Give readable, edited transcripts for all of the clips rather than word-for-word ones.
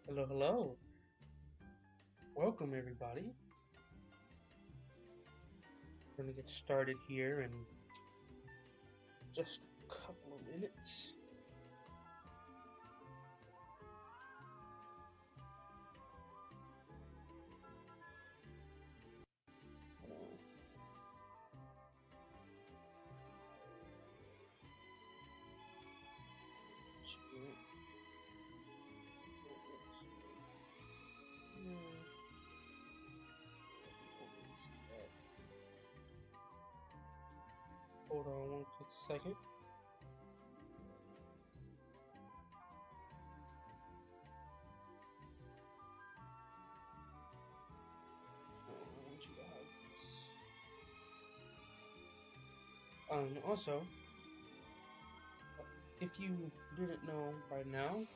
Hello, hello. Welcome, everybody. We're gonna get started here in just a couple of minutes. Hold on one quick second. I want you to have this. Also, if you didn't know by now,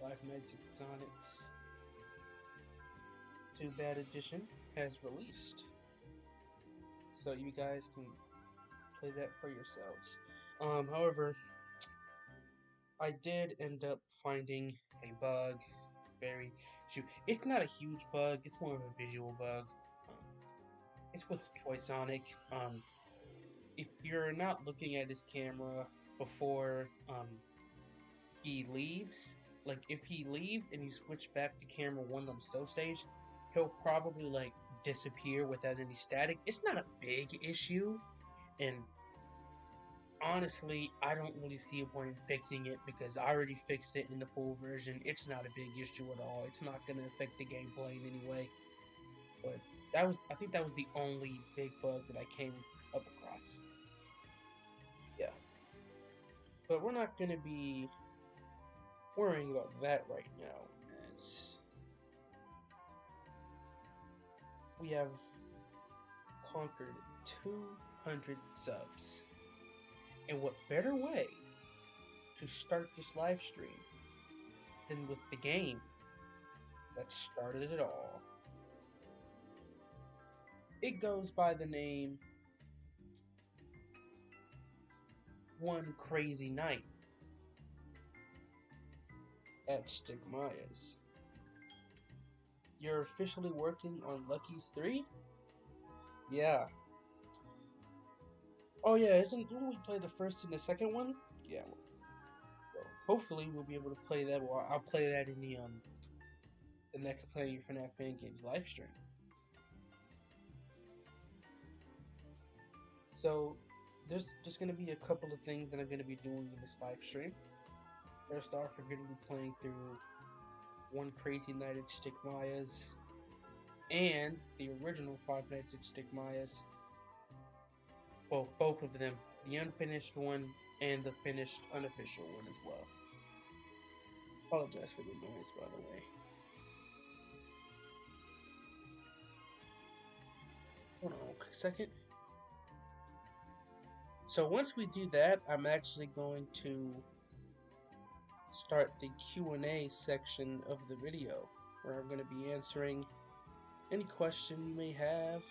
Five Nights at Sonic's 2 Bad Edition has released, so you guys can play that for yourselves. However, I did end up finding a bug. It's not a huge bug. It's more of a visual bug. It's with Toy Sonic. If you're not looking at his camera before he leaves, like if he leaves and you switch back to camera 1 on the slow stage, he'll probably like disappear without any static. It's not a big issue, and honestly, I don't really see a point in fixing it because I already fixed it in the full version. It's not a big issue at all. It's not going to affect the gameplay in any way. But I think that was the only big bug that I came up across. Yeah. But we're not going to be worrying about that right now, as we have conquered 200 subs. And what better way to start this live stream than with the game that started it all? It goes by the name One Crazy Night at Stigmaya's. You're officially working on Lucky's 3? Yeah. Oh yeah, didn't we play the first and the second one? Yeah. Well, hopefully we'll be able to play that. Well, I'll play that in the next Playing FNAF Fan Games live stream. So there's just gonna be a couple of things that I'm gonna be doing in this live stream. First off, we're gonna be playing through One Crazy Night at Stigmaya's and the original Five Nights at Stigmaya's. Well, both of them. The unfinished one and the finished unofficial one as well. Apologize for the noise, by the way. Hold on a quick second. So once we do that, I'm actually going to start the Q&A section of the video, where I'm going to be answering any question you may have.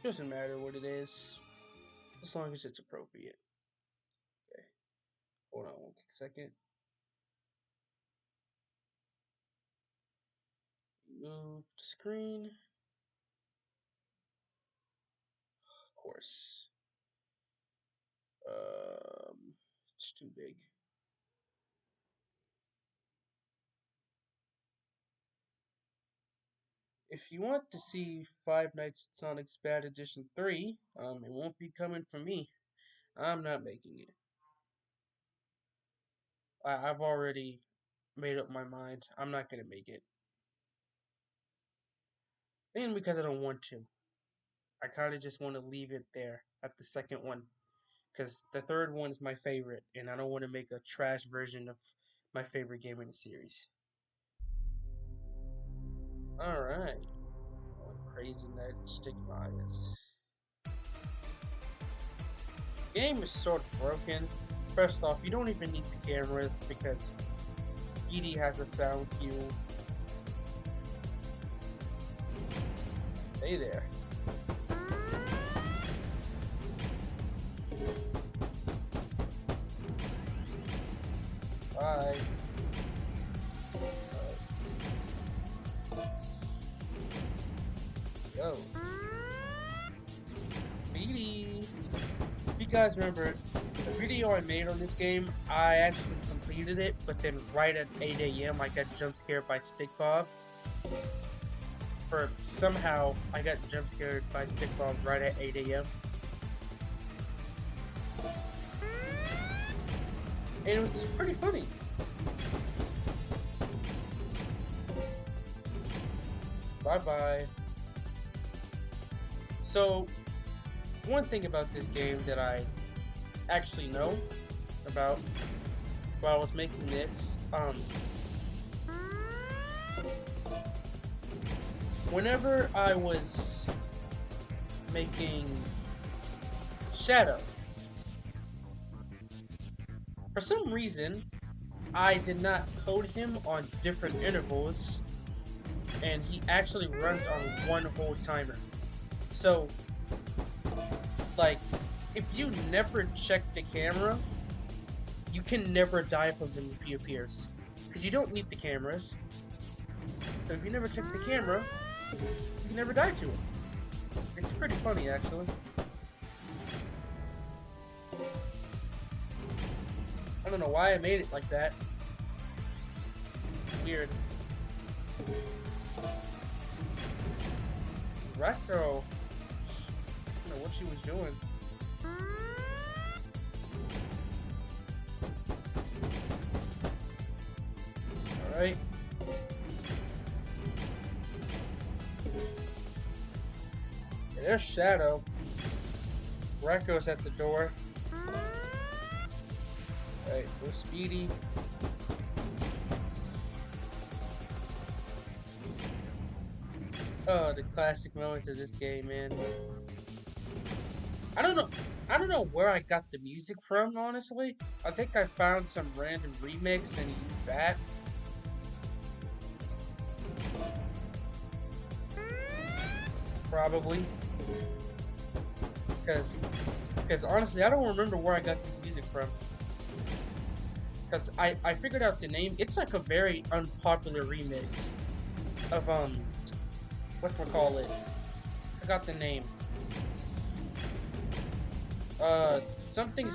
Doesn't matter what it is, as long as it's appropriate. Okay, hold on one quick second. Move the screen. Of course. It's too big. If you want to see Five Nights at Sonic's Bad Edition 3, it won't be coming from me. I'm not making it. I've already made up my mind. I'm not gonna make it. And because I don't want to. I kind of just want to leave it there at the second one. Because the third one is my favorite, and I don't want to make a trash version of my favorite game in the series. Alright. Crazy Night Stigmaya's. Game is sort of broken. First off, you don't even need the cameras because Speedy has a sound cue. Hey there. Bye. Yo. Speedy. If you guys remember, the video I made on this game, I actually completed it, but then right at 8 a.m. I got jump scared by Stick Bob. Or somehow I got jump scared by Stick Bob right at 8 a.m. And it was pretty funny. Bye-bye. So, one thing about this game that I actually know about while I was making this, whenever I was making Shadow, for some reason, I did not code him on different intervals, and he actually runs on one whole timer. So, like, if you never check the camera, you can never die from him if he appears. Because you don't need the cameras. So if you never check the camera, you can never die to him. It's pretty funny, actually. I don't know why I made it like that. Weird. Rat Girl. I don't know what she was doing. Alright. There's Shadow. Racco's at the door. Alright, go Speedy. Oh, the classic moments of this game, man. I don't know where I got the music from, honestly. I think I found some random remix and used that. Probably. Because honestly, I don't remember where I got the music from. Because I figured out the name. It's like a very unpopular remix of, whatchamacallit. I got the name. Something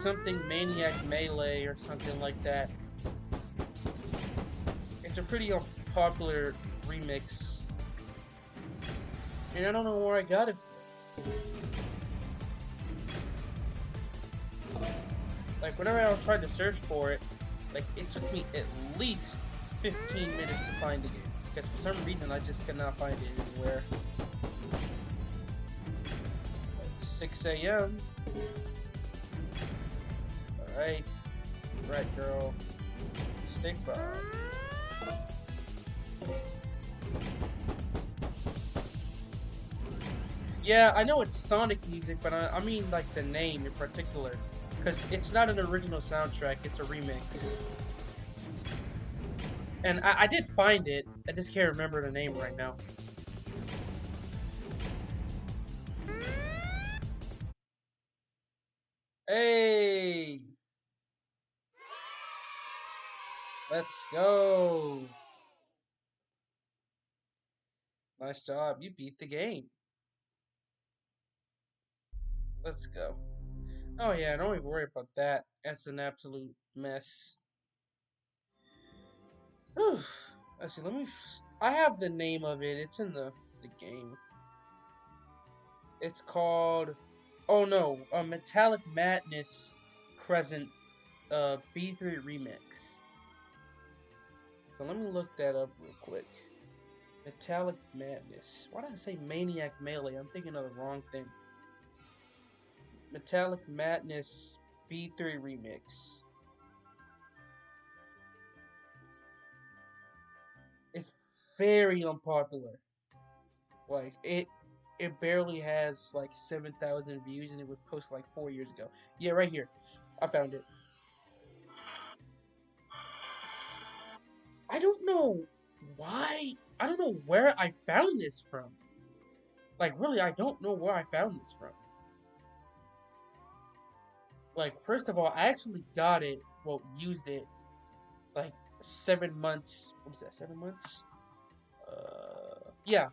Maniac Melee or something like that. It's a pretty unpopular remix. And I don't know where I got it from. Like, whenever I was trying to search for it, like, it took me at least 15 minutes to find the game. Because for some reason, I just could not find it anywhere. It's 6 a.m. Alright. Right, girl. Stick Bob. Yeah, I know it's Sonic music, but I mean, like, the name in particular. Because it's not an original soundtrack, it's a remix. And I did find it, I just can't remember the name right now. Hey! Let's go! Nice job, you beat the game. Let's go. Oh yeah, don't even worry about that. That's an absolute mess. Whew. Let's see, I have the name of it, it's in the game. It's called... Oh no, Metallic Madness Crescent B3 Remix. So let me look that up real quick. Metallic Madness. Why did I say Maniac Melee? I'm thinking of the wrong thing. Metallic Madness B3 Remix. It's very unpopular. Like, it barely has like 7,000 views and it was posted like 4 years ago. Yeah, right here. I found it. I don't know why. I don't know where I found this from. Like, really, I don't know where I found this from. Like, first of all, I actually got it, well, used it, like, 7 months. What is that, 7 months? Yeah,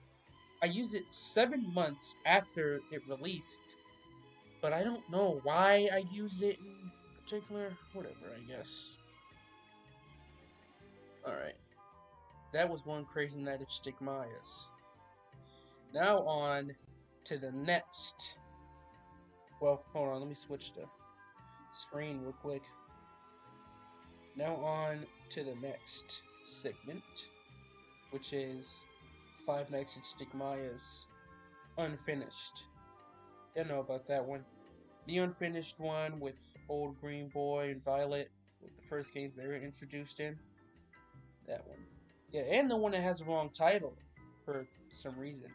I used it 7 months after it released, but I don't know why I used it in particular. Whatever, I guess. Alright, that was one crazy night at Stigmaya's. Now on to the next. Well, hold on, let me switch the screen real quick. Now on to the next segment, which is Five Nights at Stigmaya's Unfinished. You know about that one. The unfinished one with Old Green Boy and Violet, with the first games they were introduced in. That one. Yeah, and the one that has the wrong title for some reason.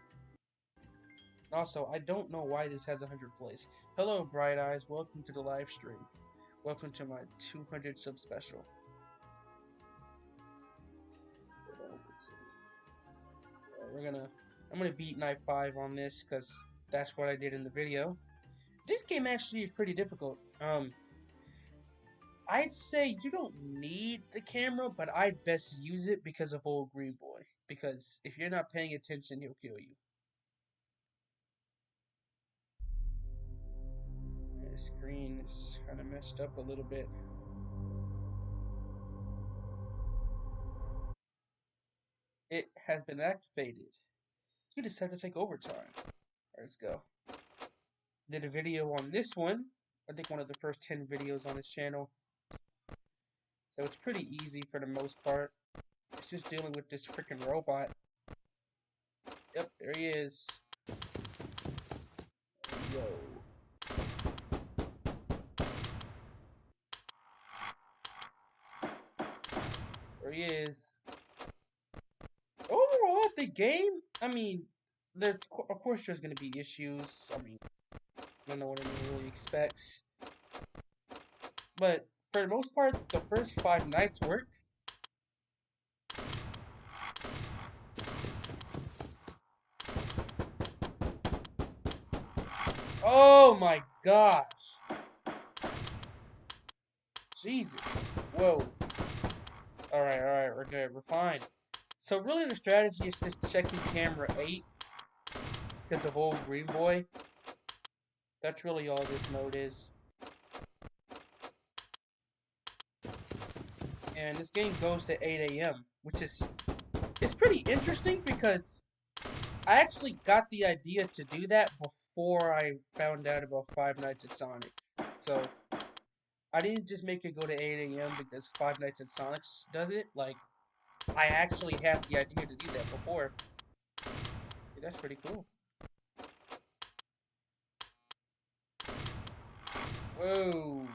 Also, I don't know why this has 100 plays. Hello, Bright Eyes. Welcome to the live stream. Welcome to my 200 sub special. I'm gonna beat Night 5 on this because that's what I did in the video. This game actually is pretty difficult. I'd say you don't need the camera, but I'd best use it because of Old Green Boy. Because if you're not paying attention, he'll kill you. The screen is kind of messed up a little bit. It has been activated. You decided to take overtime. Alright, let's go. Did a video on this one. I think one of the first 10 videos on this channel. So it's pretty easy for the most part. It's just dealing with this freaking robot. Yep, there he is. Yo. There he is. Overall, the game, I mean, of course there's gonna be issues. I mean, I don't know what anyone really expects. But for the most part, the first 5 nights work. Oh my gosh. Jesus. Whoa. Alright, we're good. We're fine. So really the strategy is just checking camera 8 because of Old Green Boy. That's really all this mode is. And this game goes to 8 a.m., which is it's pretty interesting because I actually got the idea to do that before I found out about Five Nights at Sonic. So I didn't just make it go to 8 a.m. because Five Nights at Sonic does it. Like, I actually had the idea to do that before. Yeah, that's pretty cool. Whoa.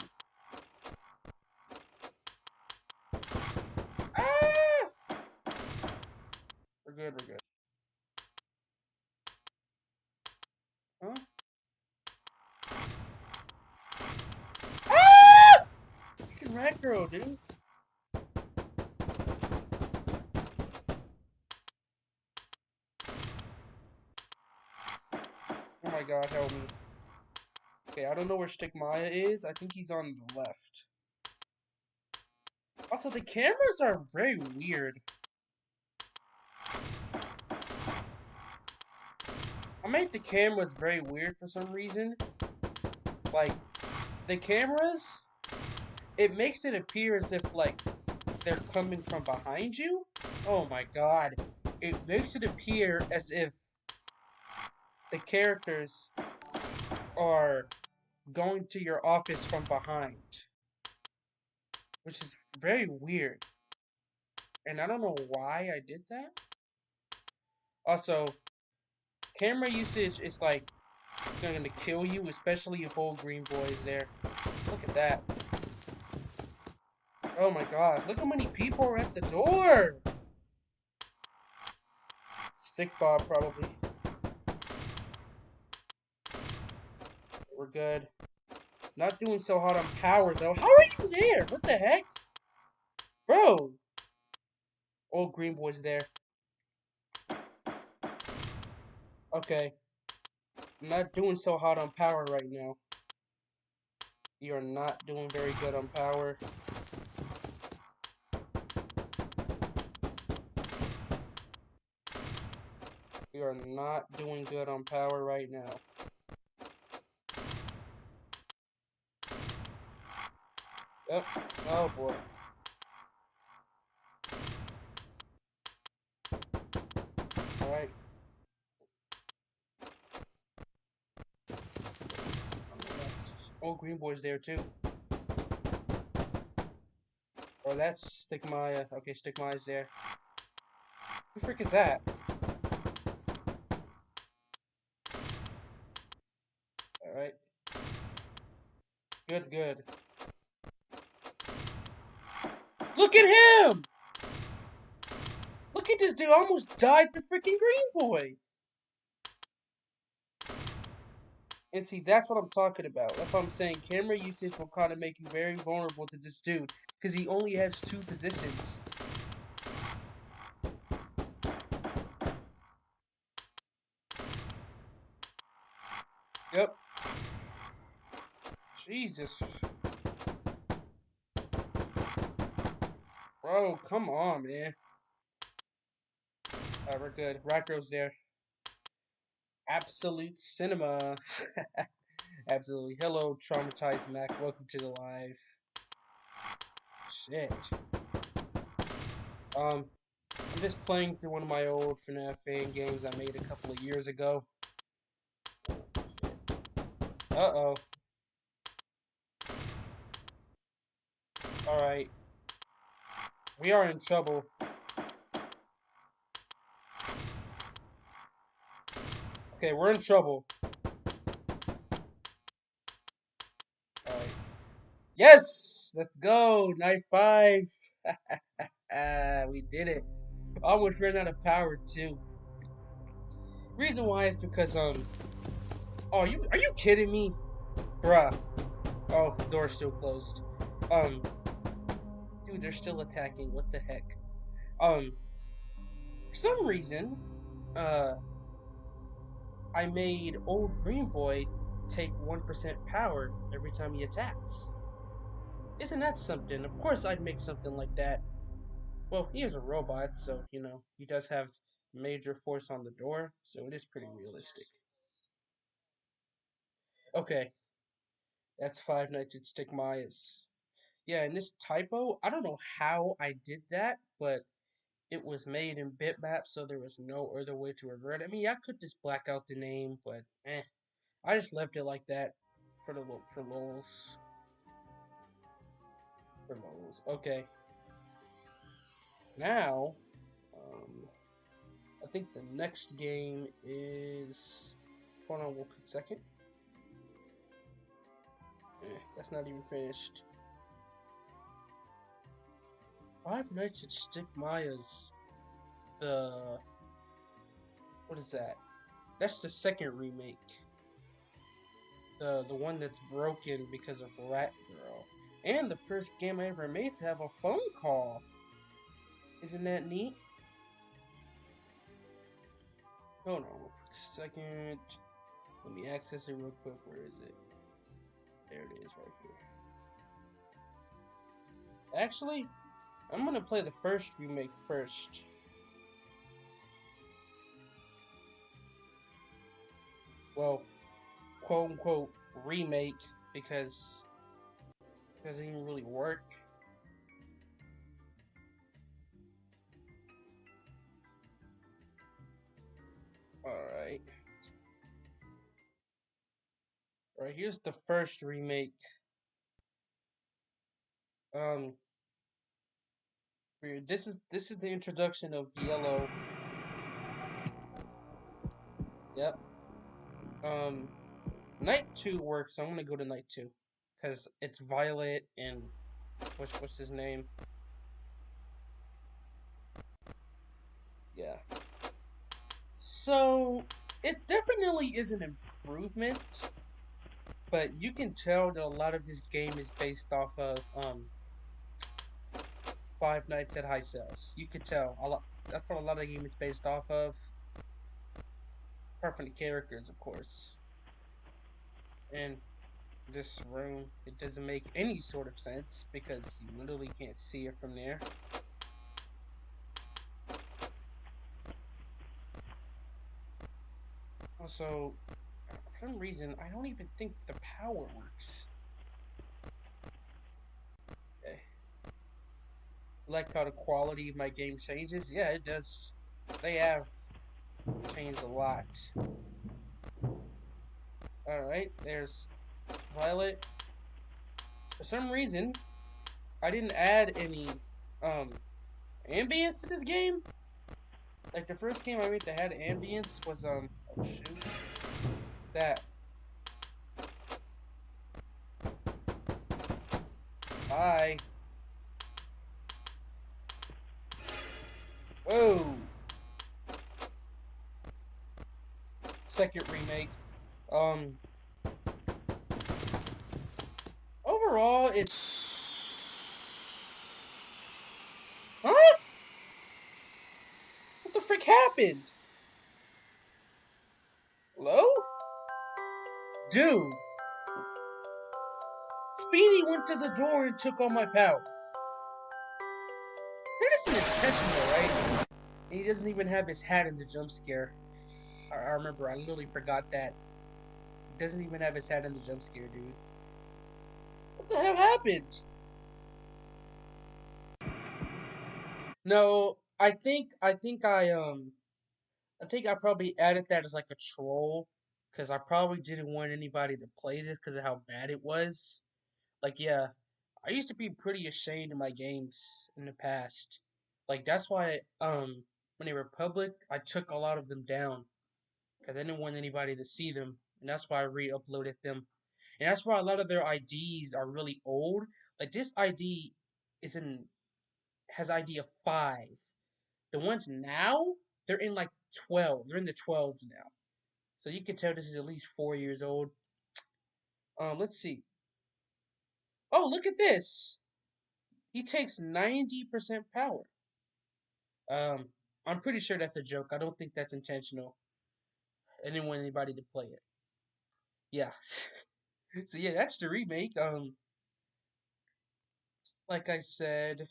Ah! We're good, we're good. Huh? Ah! Freaking rat girl, dude. Oh my god, help me. Okay, I don't know where Stigmaya is. I think he's on the left. Also, the cameras are very weird. I made the cameras very weird for some reason. Like, the cameras, it makes it appear as if, like, they're coming from behind you. Oh my god. It makes it appear as if the characters are going to your office from behind. Which is very weird. And I don't know why I did that. Also, camera usage is like going to kill you, especially if Old Green Boy is there. Look at that. Oh my gosh, look how many people are at the door! Stick Bob, probably. We're good. Not doing so hot on power, though. How are you there? What the heck? Bro! Old Green Boy's there. Okay. Not doing so hot on power right now. You're not doing very good on power. We are not doing good on power right now. Yep. Oh boy. Alright. Oh, Green Boy's there too. Or that's Stigmaya. Okay, Stigmaya's there. Who the frick is that? Alright. Good, good. Look at him! Look at this dude, almost died to freaking Green Boy! And see, that's what I'm talking about. That's what I'm saying. Camera usage will kind of make you very vulnerable to this dude. Because he only has 2 positions. Yep. Jesus. Bro, come on, man. Alright, we're good. Rocko's there. Absolute cinema. Absolutely. Hello, Traumatized Mac. Welcome to the live. Shit. I'm just playing through one of my old FNAF fan games I made a couple of years ago. Uh-oh. Alright. We are in trouble. Okay, we're in trouble. Alright. Yes! Let's go! Night 5! We did it. Almost ran out of power, too. Reason why is because, oh, are you kidding me? Bruh. Oh, door's still closed. Dude, they're still attacking. What the heck? For some reason, I made old Green Boy take 1% power every time he attacks. Isn't that something? Of course I'd make something like that. Well, he is a robot, so, you know, he does have major force on the door, so it is pretty realistic. Okay, that's Five Nights at Stigmaya's. Yeah, and this typo, I don't know how I did that, but it was made in bitmap, so there was no other way to revert it. I mean, I could just black out the name, but I just left it like that for the for lols. For lols. Okay. Now, I think the next game is. Hold on, one quick second. That's not even finished. Five Nights at Stigmaya's. What is that? That's the second remake. The one that's broken because of Rat Girl. And the first game I ever made to have a phone call. Isn't that neat? Hold on a quick second. Let me access it real quick. Where is it? There it is right here. Actually, I'm gonna play the first remake first. Well, quote unquote remake because it doesn't even really work. Alright. Alright, here's the first remake. This is the introduction of Yellow. Yep. Night 2 works, so I'm gonna go to Night 2. Because it's Violet and what's his name? Yeah. So it definitely is an improvement, but you can tell that a lot of this game is based off of Five Nights at High Cells. You could tell a lot. That's what a lot of the game is based off of. Apart from the characters, of course. And this room, it doesn't make any sort of sense because you literally can't see it from there. Also, for some reason, I don't even think the power works. Okay. Like how the quality of my game changes. Yeah, it does. They have changed a lot. Alright, there's Violet. For some reason, I didn't add any ambience to this game. Like the first game I made that had ambience was oh shoot. That. Bye. Whoa. Second remake. Overall, it's... Huh? What the frick happened? Hello? Dude. Speedy went to the door and took all my power. That isn't intentional, right? And he doesn't even have his hat in the jump scare. I remember, I literally forgot that. He doesn't even have his hat in the jump scare, dude. What the hell happened? No, I think I probably added that as like a troll, because I probably didn't want anybody to play this because of how bad it was. Like, yeah, I used to be pretty ashamed of my games in the past. Like, that's why, when they were public, I took a lot of them down, because I didn't want anybody to see them, and that's why I re-uploaded them. And that's why a lot of their IDs are really old. Like, this ID is in, has ID of 5. The ones now, they're in like 12. They're in the 12s now. So you can tell this is at least 4 years old. Let's see. Oh, look at this. He takes 90% power. I'm pretty sure that's a joke. I don't think that's intentional. I didn't want anybody to play it. Yeah. So yeah, that's the remake. Like I said,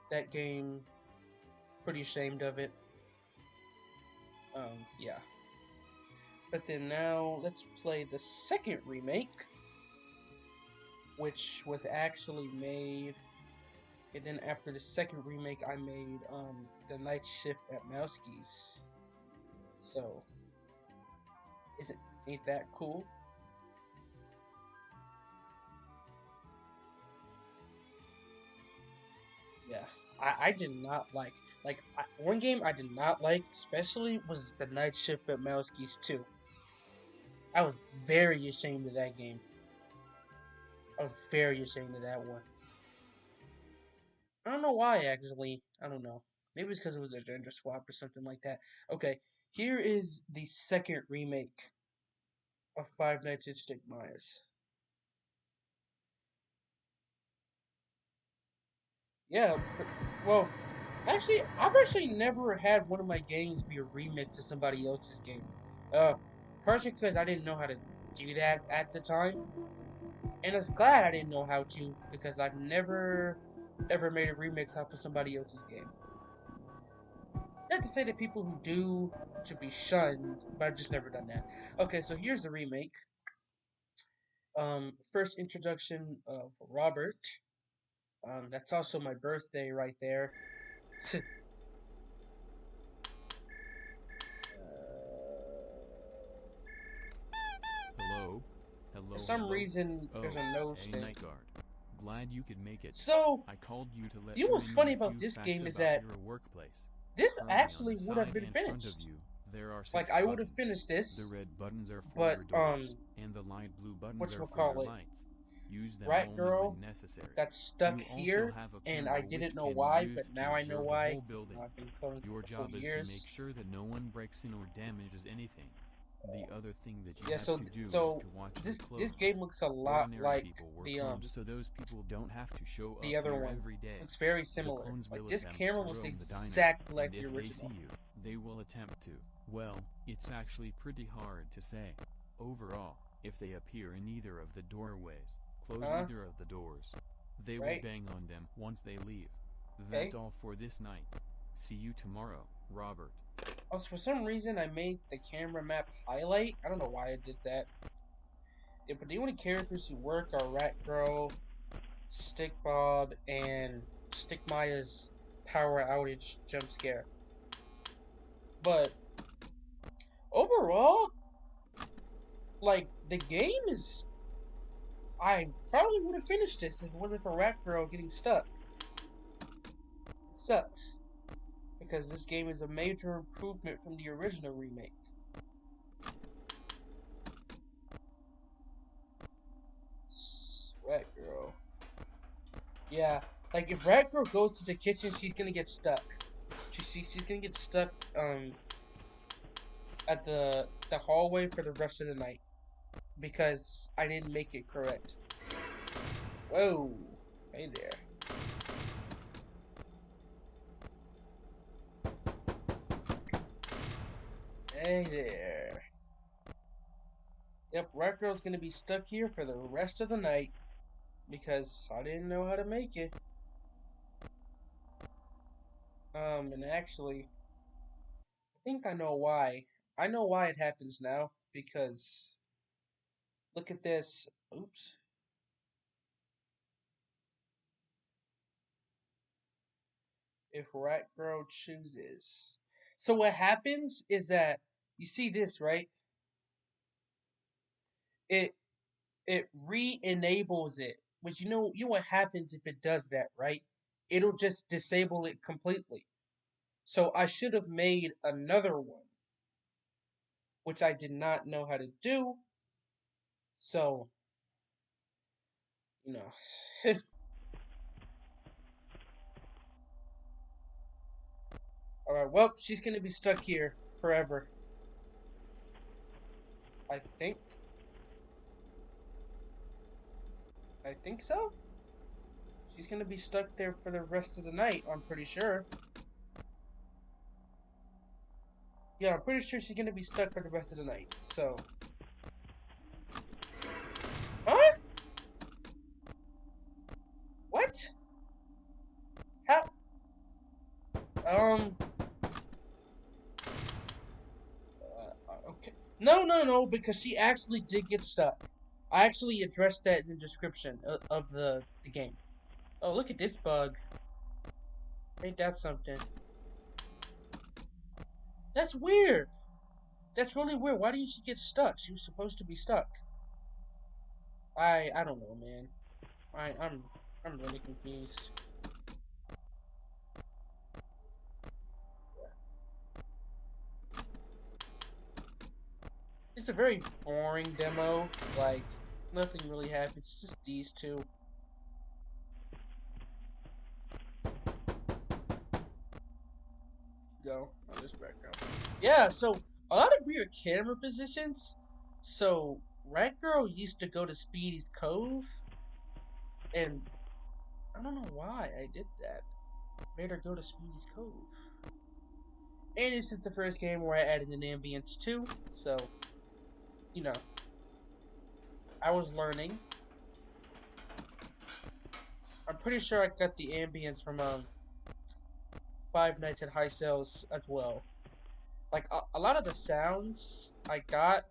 that game, pretty ashamed of it. Yeah. But then now let's play the second remake, which was actually made. And then after the second remake, I made the Night Shift at Mouseke's. So, ain't that cool? Yeah, I did not like one game I did not like, especially was the Night Shift at Mouseke's 2. I was very ashamed of that game. I was very ashamed of that one. I don't know why, actually. I don't know. Maybe it's because it was a gender swap or something like that. Okay, here is the second remake of Five Nights at Stigmire's. Yeah, well, actually, I've actually never had one of my games be a remix of somebody else's game. Partially because I didn't know how to do that at the time, and I was glad I didn't know how to, because I've never ever made a remix off of somebody else's game. Not to say that people who do should be shunned, but I've just never done that. Okay, so here's the remake. First introduction of Robert. That's also my birthday right there. Hello? For Hello, some hello? reason, Oh, there's a nose hey, thing. Night Guard. Glad you could make it. So, I called you to let you know you what's in on funny a about few this facts game is about that your workplace. this Currently on actually the would have side been and front of finished. you, there are 6 Like, I would have buttons. finished The this, red buttons are for but, your doors, and the light blue buttons are for your whatchamacallit, lights. Use them Rat only Girl when necessary. got stuck You also here, have a and camera I which didn't know can be why, but used to now I know observe the why, whole because building. I've been playing Your for job is to years. make sure that no one breaks in or damages anything. The other thing that you Yeah, have to do is to watch your this clothes. game looks a lot Ordinary like people wear clones so those people don't have to show up the other here one. every day. Looks very The similar. clones Like, will this attempt camera to looks roam the diner, exactly like and the if they original. see you, they will attempt to. Well, it's actually pretty hard to say. Overall, if they appear in either of the doorways, close Huh? either of the doors. They will Right? bang on them once they leave. Okay. That's all for this night. See you tomorrow, Robert. Also, for some reason, I made the camera map highlight. I don't know why I did that. Yeah, but the only characters who work are Rat Girl, Stick Bob, and Stick Maya's power outage jump scare. But overall, like, the game is... I probably would have finished this if it wasn't for Rat Girl getting stuck. It sucks, because this game is a major improvement from the original remake. Rat Girl. Yeah, like if Rat Girl goes to the kitchen, she's gonna get stuck. She's gonna get stuck at the hallway for the rest of the night because I didn't make it correct. Whoa, hey there. Hey there. Yep, Rat Girl's gonna be stuck here for the rest of the night because I didn't know how to make it. And actually, I think I know why. I know why it happens now because look at this. Oops. If Rat Girl chooses. So what happens is that you see this, right? It it re-enables it. Which you know what happens if it does that, right? It'll just disable it completely. So I should have made another one, which I did not know how to do. So, you know. Alright, well, she's gonna be stuck here forever. I think. I think so. She's gonna be stuck there for the rest of the night, I'm pretty sure. Yeah, I'm pretty sure she's gonna be stuck for the rest of the night, so. Huh? What? How? Okay. No, because she actually did get stuck. I actually addressed that in the description of the game. Oh, look at this bug. Ain't that something? That's weird. That's really weird. Why didn't she get stuck? She was supposed to be stuck. I don't know, man. I'm really confused. It's a very boring demo. Like, nothing really happens. It's just these two. Go on this background. Yeah, so a lot of weird camera positions. So Rat Girl used to go to Speedy's Cove, and I don't know why I did that. Made her go to Speedy's Cove. And this is the first game where I added an ambience too, so you know, I was learning. I'm pretty sure I got the ambience from Five Nights at High Sales as well. Like a lot of the sounds I got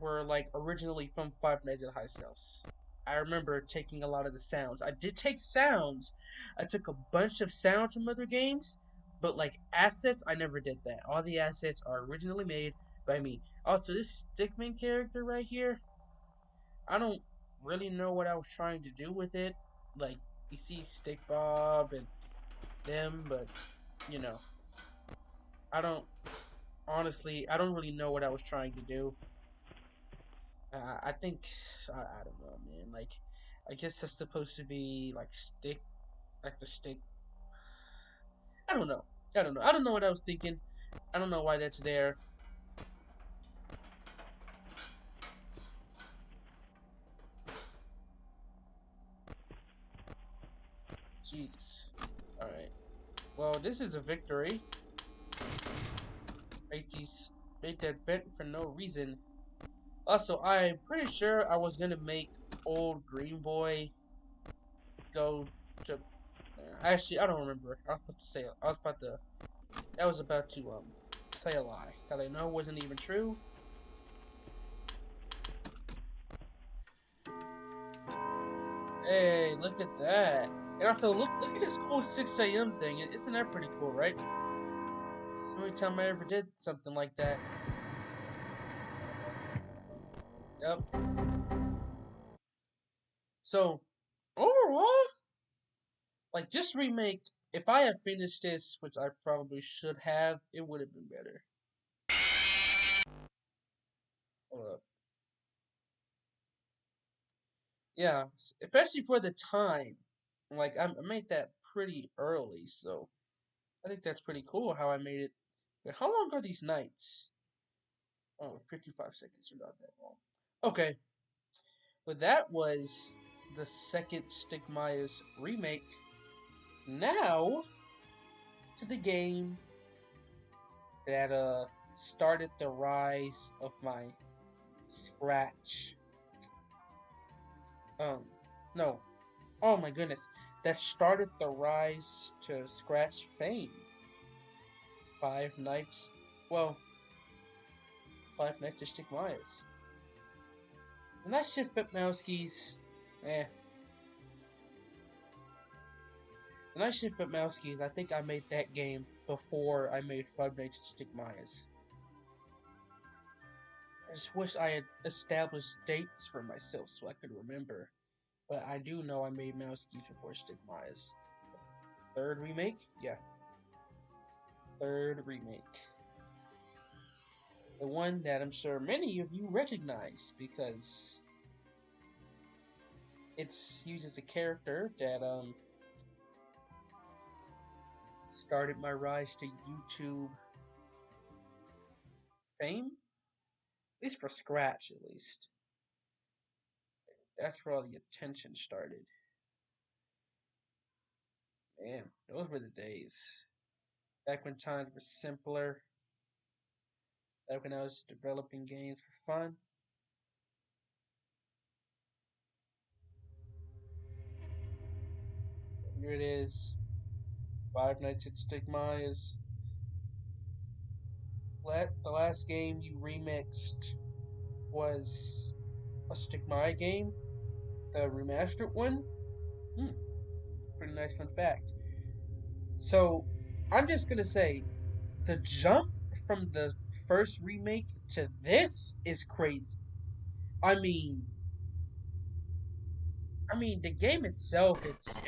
were like originally from Five Nights at High Sales. I remember taking a lot of the sounds. I did take sounds. I took a bunch of sounds from other games, but like assets, I never did that. All the assets are originally made by me. Also, this Stickman character right here, I don't really know what I was trying to do with it. Like, you see Stick Bob and them, but you know, I don't honestly, I don't really know what I was trying to do. I think I don't know, man. Like, I guess it's supposed to be like stick, like the stick. I don't know. I don't know. I don't know what I was thinking. I don't know why that's there. Jesus. All right. Well, this is a victory. Make that vent for no reason. Also, I'm pretty sure I was gonna make old Green Boy go to. Actually, I don't remember. I was about to say. I was about to. I was about to say a lie that I know wasn't even true. Hey, look at that. And also, look at this cool 6 a.m. thing. Isn't that pretty cool, right? It's the only time I ever did something like that. Yep. So, overall, like, this remake, if I had finished this, which I probably should have, it would have been better. Hold up. Yeah, especially for the time. Like, I made that pretty early, so I think that's pretty cool how I made it. Wait, how long are these nights? Oh, 55 seconds are not that long. Okay. But that was the second Stigmaya's remake. Now, to the game that started the rise of my Scratch. No. Oh my goodness. That started the rise to Scratch fame. Five Nights at Stigmaya's. And that shit Fitmowski's, The Night Shift Fitmowski's, I think I made that game before I made Five Nights at Stigmaya's. I just wish I had established dates for myself so I could remember. But I do know I made Mowski's before Stigmaya's. Third remake? Yeah. Third remake. The one that I'm sure many of you recognize because it uses a character that started my rise to YouTube fame. At least for Scratch, at least. That's where all the attention started. Man, those were the days. Back when times were simpler. Back when I was developing games for fun. Here it is. Five Nights at Stigmaya's. The last game you remixed was a Stigmaya game. The remastered one. Pretty nice fun fact. So, I'm just gonna say, the jump from the first remake to this is crazy. I mean, the game itself, it's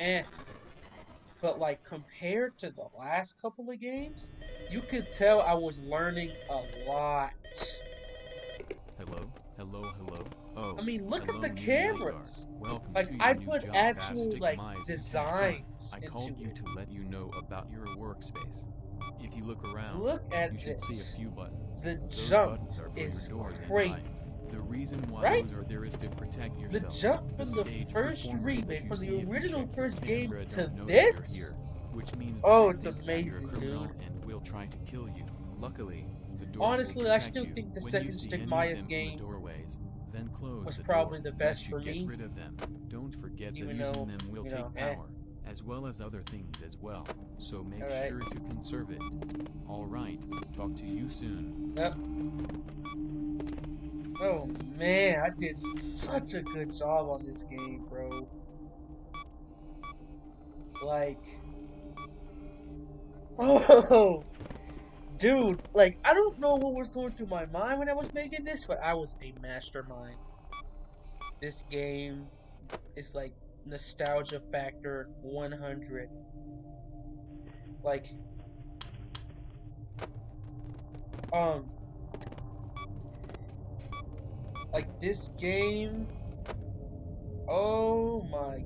but like compared to the last couple of games, you could tell I was learning a lot. Hello. Oh, I mean, look at hello, the new cameras. Welcome Like, to I your new put job actual, at like, Stigmaya's designs I into called you it. to let you know about your workspace. If you look around, Look at you should see this. a few buttons. The Those jump buttons are for is your doors and crazy. lights. The reason why Right? those are there is to protect The yourself. jump from the stage first performers remake, that you from see the if you original check your first game camera to don't know that this? you're here, which means Oh, that it's they think that you're a amazing, criminal dude. and will try to kill you. Luckily, the doors Honestly, will I protect still you. think the When second you see any of Stigmaya's them in game the doorways, then close was the probably door. the That best should for get me. rid of them. Don't forget that Even using though, them will you take know, power, as well as other things as well. So make Alright. sure to conserve it. Alright, talk to you soon. Yep. Oh man, I did such a good job on this game, bro. Like, oh, dude, like, I don't know what was going through my mind when I was making this, but I was a mastermind. This game is like nostalgia factor 100. Like, this game, oh my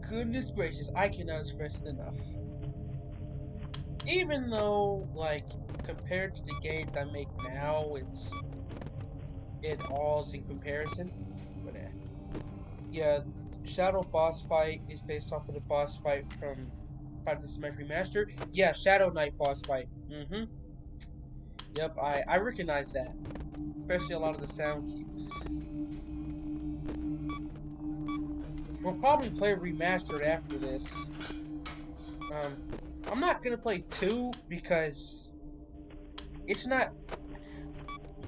goodness gracious, I cannot express it enough. Even though, like, compared to the games I make now, it all's in comparison. But yeah, Shadow boss fight is based off of the boss fight from Five Nights at Smash Remastered. Yeah, Shadow Knight boss fight. Yep, I recognize that. Especially a lot of the sound cues. We'll probably play Remastered after this. I'm not gonna play 2 because it's not.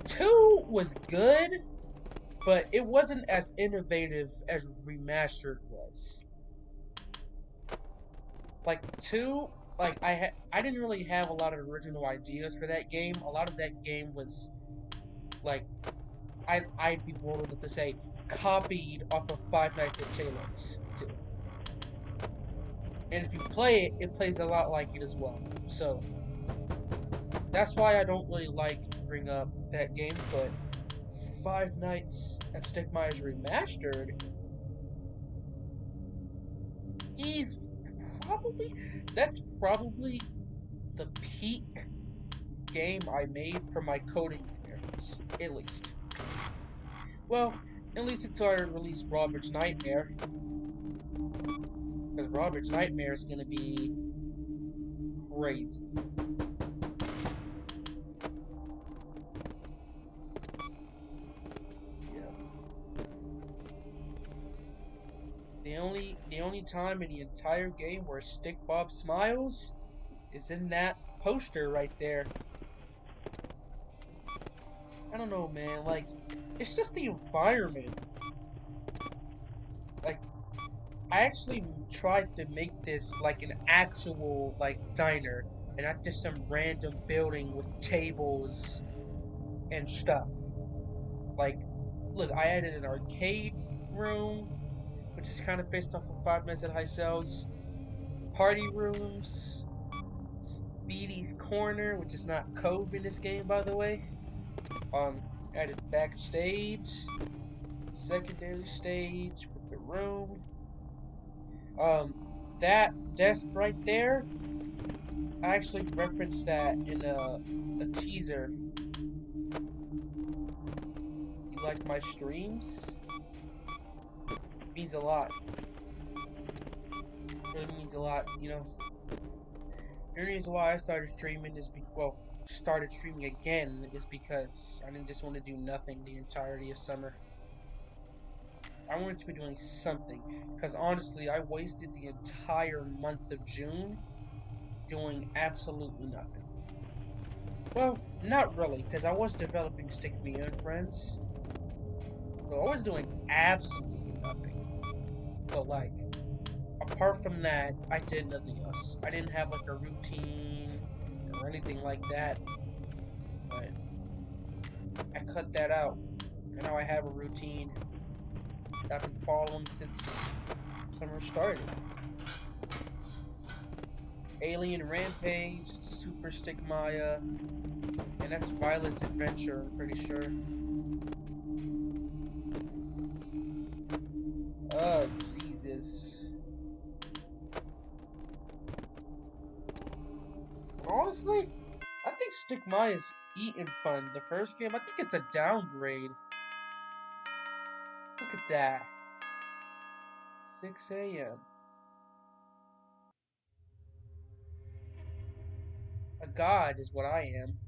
2 was good, but it wasn't as innovative as Remastered was. Like 2, like I didn't really have a lot of original ideas for that game. A lot of that game was like I'd be bold enough to say copied off of Five Nights at Tiddler's 2. And if you play it, it plays a lot like it as well. So that's why I don't really like to bring up that game, but Five Nights at Stickmeyer's Remastered, that's probably the peak game I made from my coding experience, at least. Well, at least until I release Robert's Nightmare, because Robert's Nightmare is gonna be crazy. The only time in the entire game where Stick Bob smiles is in that poster right there. I don't know, man. Like, it's just the environment. Like, I actually tried to make this like an actual like diner, and not just some random building with tables and stuff. Like, look, I added an arcade room, which is kind of based off of Five Nights at High Cells. Party rooms, Speedy's Corner, which is not Cove in this game, by the way. Added backstage, secondary stage with the room. That desk right there, I actually referenced that in a teaser. You like my streams? It means a lot. It really means a lot, you know. The reason why I started streaming is started streaming again is because I didn't just want to do nothing the entirety of summer. I wanted to be doing something, because honestly, I wasted the entire month of June doing absolutely nothing. Well, not really, because I was developing Stick Me and Friends, so I was doing absolutely nothing. But like, apart from that, I did nothing else. I didn't have like a routine or anything like that, but I cut that out, and now I have a routine that I've been following since summer started. Alien Rampage, Super Stickmaya, and that's Violet's Adventure, I'm pretty sure. Oh, Jesus. Honestly, I think Stickmaya's eating fun. The first game, I think it's a downgrade. Look at that. 6 a.m. A god is what I am.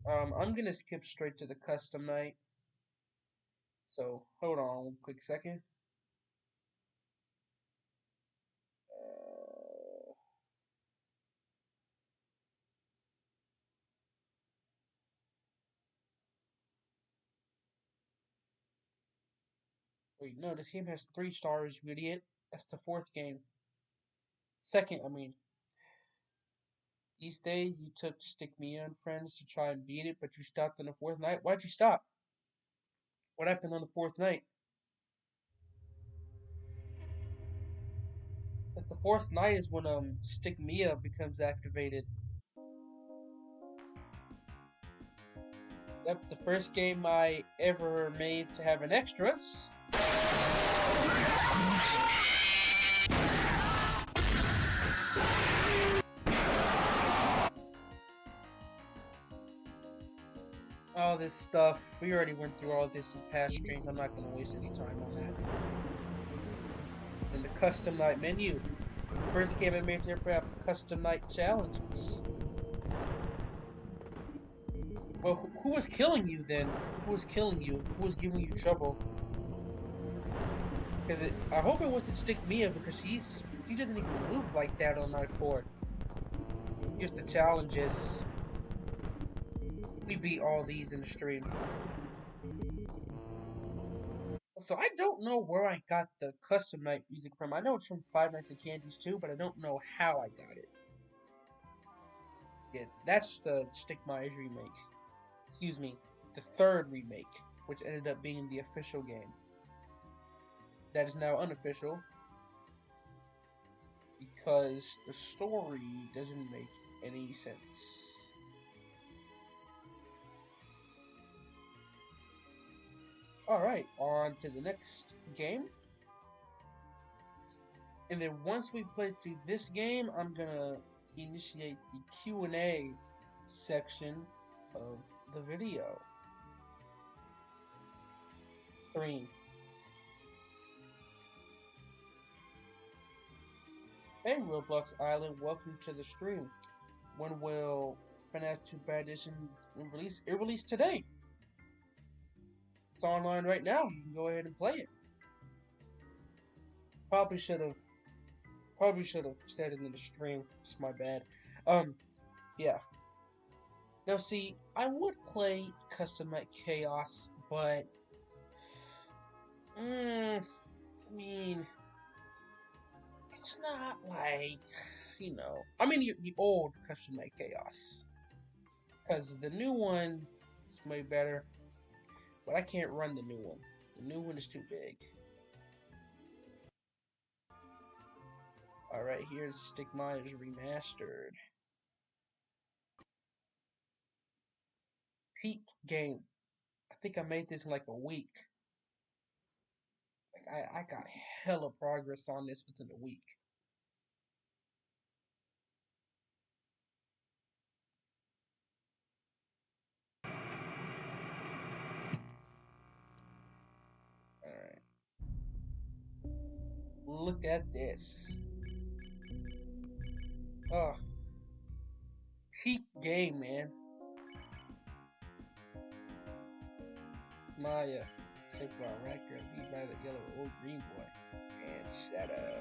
I'm gonna skip straight to the custom night. So, hold on one quick second. Wait, no, this game has 3 stars, you idiot. That's the 4th game. Second, I mean. These days, you took Stick Me and Friends to try and beat it, but you stopped on the 4th night. Why'd you stop? What happened on the 4th night? Because the 4th night is when Stick Mia becomes activated. Yep, the first game I ever made to have an extras. All this stuff, we already went through all this in past streams. I'm not going to waste any time on that. And the custom night menu. The first game I made to ever have custom night challenges. Well, who was killing you then? Who was killing you? Who was giving you trouble? Because I hope it wasn't Stick Mia, because she doesn't even move like that on night 4. Here's the challenges. We beat all these in the stream. So I don't know where I got the custom night music from. I know it's from Five Nights at Candy's too, but I don't know how I got it. Yeah, that's the Stickmeyers remake. Excuse me, the third remake, which ended up being the official game. That is now unofficial because the story doesn't make any sense. Alright, on to the next game. And then once we play through this game, I'm gonna initiate the Q&A section of the video stream. Hey Roblox Island, welcome to the stream. When will FNAF 2 Bad Edition release? It released today. It's online right now. You can go ahead and play it. Probably should have said it in the stream. It's my bad. Yeah. Now see, I would play Custom Night Chaos, but I mean, it's not like, you know, I mean the old Custom Night Chaos, because the new one is way better, but I can't run the new one. The new one is too big. Alright, here's Stickmeyers Remastered. Peak game. I think I made this in like a week. Like I got hella progress on this within a week. Alright. Look at this. Oh. Peak game, man. Maya, shaped by a record, beat by the yellow old green boy, and Shadow.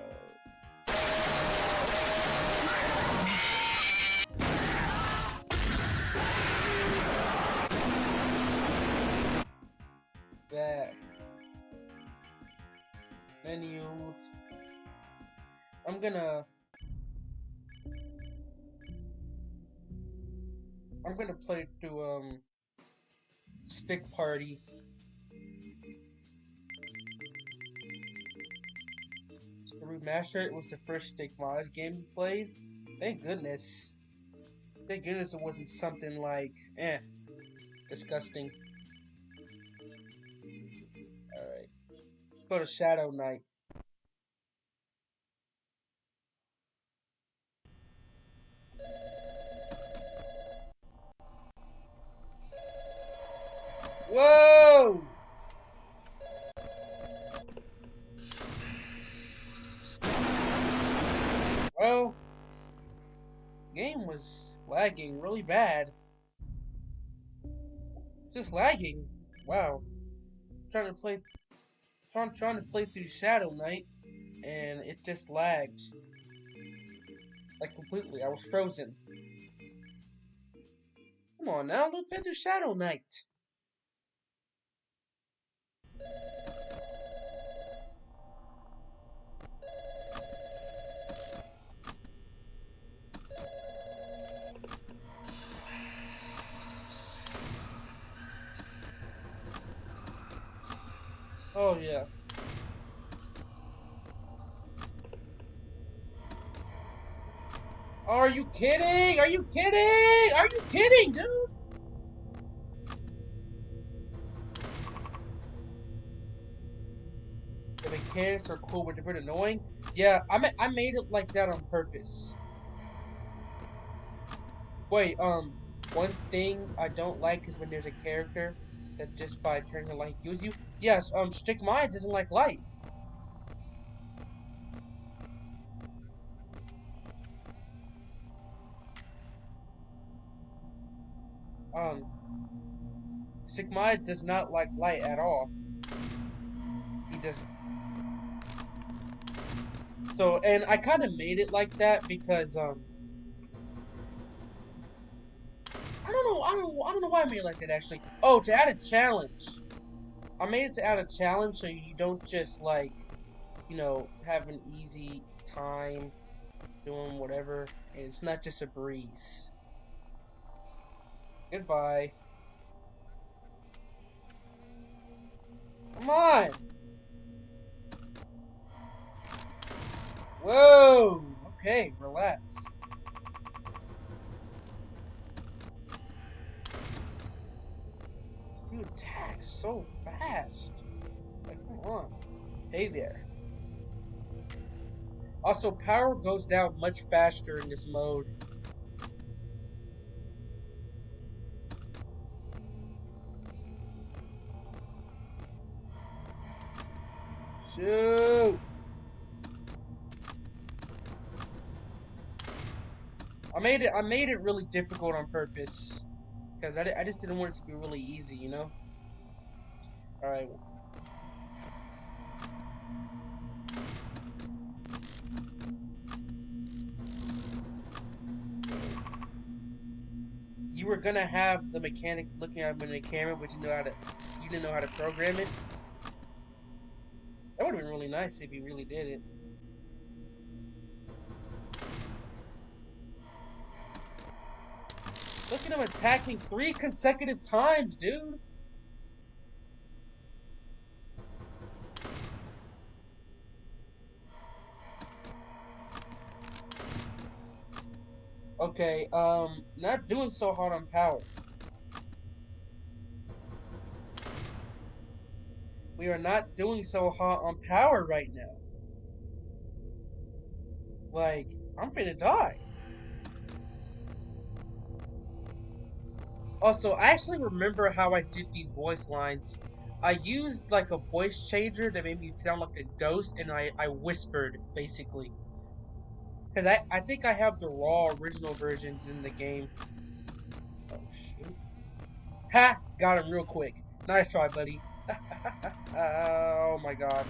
Back. Menu. I'm gonna play through Stick Party. The remaster was the first Stickmeyers game we played. Thank goodness. Thank goodness it wasn't something like disgusting. Alright. Let's go to Shadow Knight. Whoa! Well, game was lagging really bad. It's just lagging. Wow. Trying to play through Shadow Knight, and it just lagged. Like completely. I was frozen. Come on now, let's play through Shadow Knight. Oh yeah. Are you kidding? Are you kidding? Are you kidding, dude? The mechanics are cool, but they're a bit annoying. Yeah, I made it like that on purpose. Wait, one thing I don't like is when there's a character that just by turning the light kills you. Yes, Stickmeyers doesn't like light. Stickmeyers does not like light at all. He doesn't. So, and I kind of made it like that because, I don't know why I made it like that actually. Oh, to add a challenge. I made it to add a challenge so you don't just like, you know, have an easy time doing whatever, and it's not just a breeze. Goodbye. Come on. Whoa. Okay, relax. This dude attacks so fast. Like, come on. Hey there. Also, power goes down much faster in this mode. Shoot! I made it really difficult on purpose because I just didn't want it to be really easy, you know. All right. You were gonna have the mechanic looking at him in the camera, but you didn't know how to program it. That would have been really nice if you really did it. Look at him attacking 3 consecutive times, dude. Okay, not doing so hard on power. We are not doing so hot on power right now. Like, I'm finna die. Also, I actually remember how I did these voice lines. I used like a voice changer that made me sound like a ghost, and I whispered, basically. Because I think I have the raw original versions in the game. Oh, shoot. Ha! Got him real quick. Nice try, buddy. Oh my god.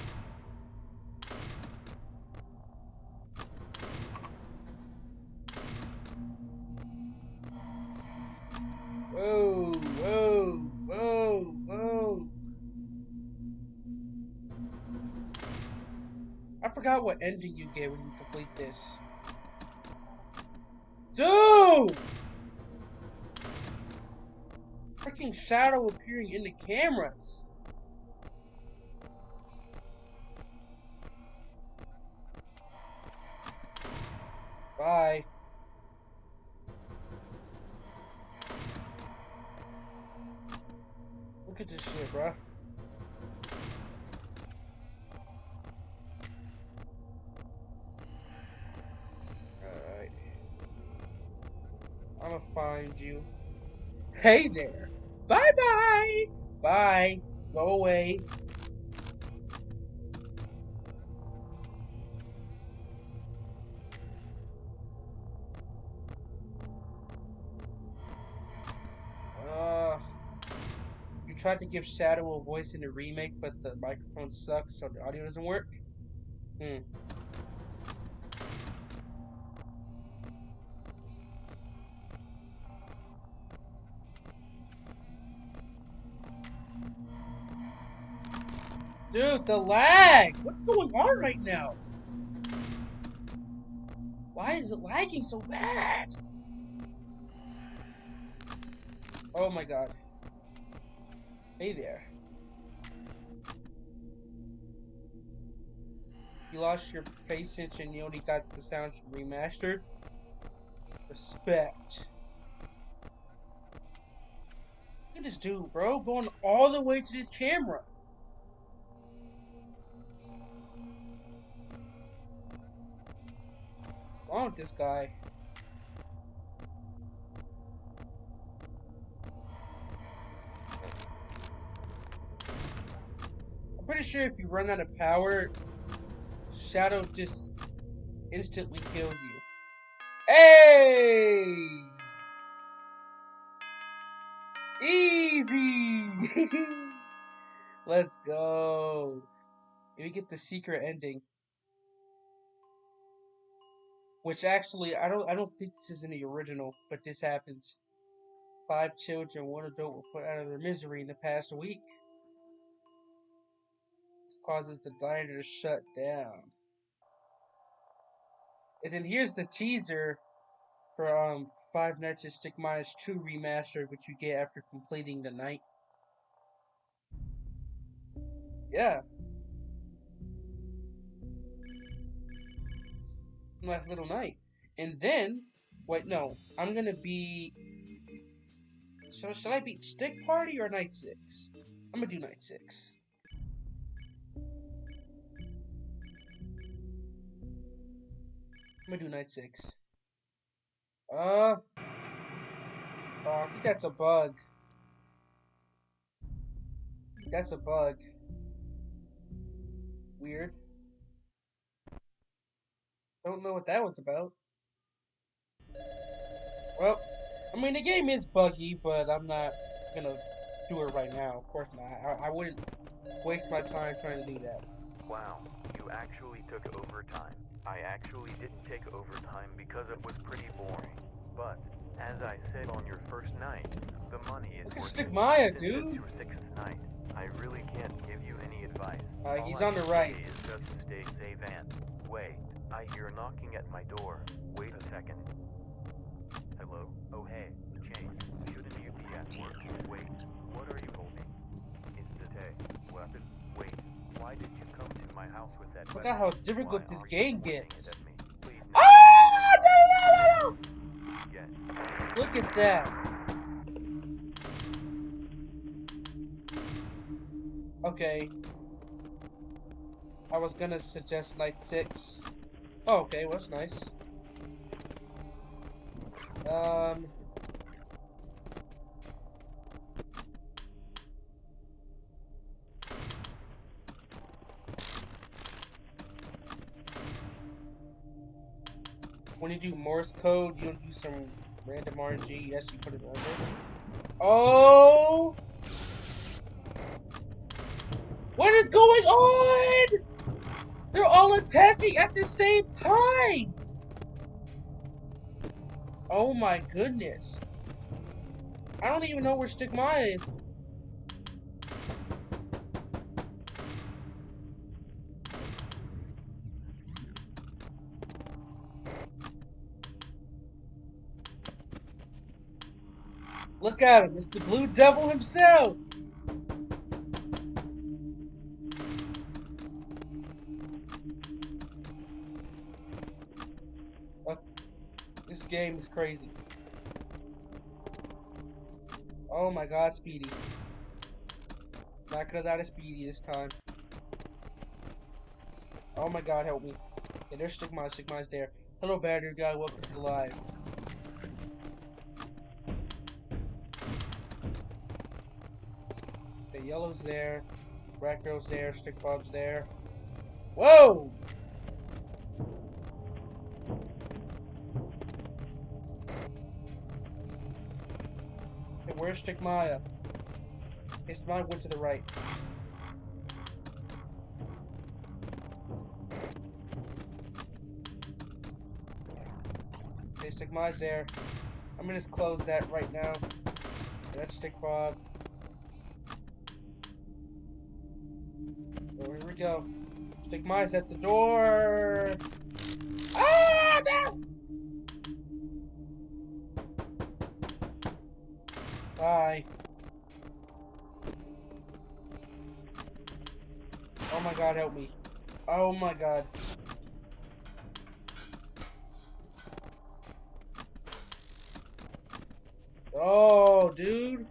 Whoa, whoa, whoa, whoa. I forgot what ending you get when you complete this. Dude! Freaking shadow appearing in the cameras. Bye. Look at this shit, bruh. Alright. I'm gonna find you. Hey there. Bye-bye. Bye. Go away. You tried to give Shadow a voice in the remake, but the microphone sucks, so the audio doesn't work? Dude, the lag! What's going on right now? Why is it lagging so bad? Oh my god. Hey there. You lost your patience and you only got the sounds remastered? Respect. Look at this dude, bro, going all the way to this camera. What's wrong with this guy? I'm pretty sure if you run out of power, Shadow just instantly kills you. Hey! Easy! Let's go. We get the secret ending. Which actually I don't think this is in the original, but this happens. 5 children, 1 adult were put out of their misery in the past week. Causes the diner to shut down. And then here's the teaser for Five Nights at Stigma's 2 Remastered, which you get after completing the night. Yeah. Nice little night. And then, wait, no, I'm gonna be. So should I beat Stick Party or Night 6? I'm gonna do Night 6. I'm gonna do Night 6. Oh, I think that's a bug. That's a bug. Weird. Don't know what that was about. Well, I mean, the game is buggy, but I'm not gonna do it right now. Of course not. I wouldn't waste my time trying to do that. Wow, you actually took overtime. I actually didn't take overtime because it was pretty boring. But, as I said on your first night, the money is Look at worth it. Stigmaya, Since dude! it's your 6th night, I really can't give you any advice. He's All on I the can right. say is just stay safe and... Wait, I hear knocking at my door. Wait a second. Hello? Oh hey, Chase, shouldn't you be at work? Wait, what are you holding? It's the weapon. Wait, why did you come to my house with that Look weapon? at how difficult Why this are you game pointing gets. it at me? Please, no. Ah! No! Yes. Look at that. Okay. I was gonna suggest Night 6. Oh, okay, well, that's nice. When you do Morse code, you don't do some random RNG. Yes, you put it over. Oh! What is going on? They're all attacking at the same time! Oh my goodness. I don't even know where Stigmaya is. Look at him, it's the Blue Devil himself! This game is crazy. Oh my god, Speedy. Not gonna die to Speedy this time. Oh my god, help me. Yeah, there's Stigmaya. Stigmaya's there. Hello, Badger Guy. Welcome to the live. The yellow's there. Rat Girl's there. Stick Bob's there. Whoa! Hey, where's Stigmaya? Hey, Stigmaya went to the right. Hey, Stigmaya's there. I'm gonna just close that right now. That's Stick Bob. Oh, here we go. Stigmaya's at the door. Ah, no! Bye. Oh my god, help me. Oh my god. Oh, dude.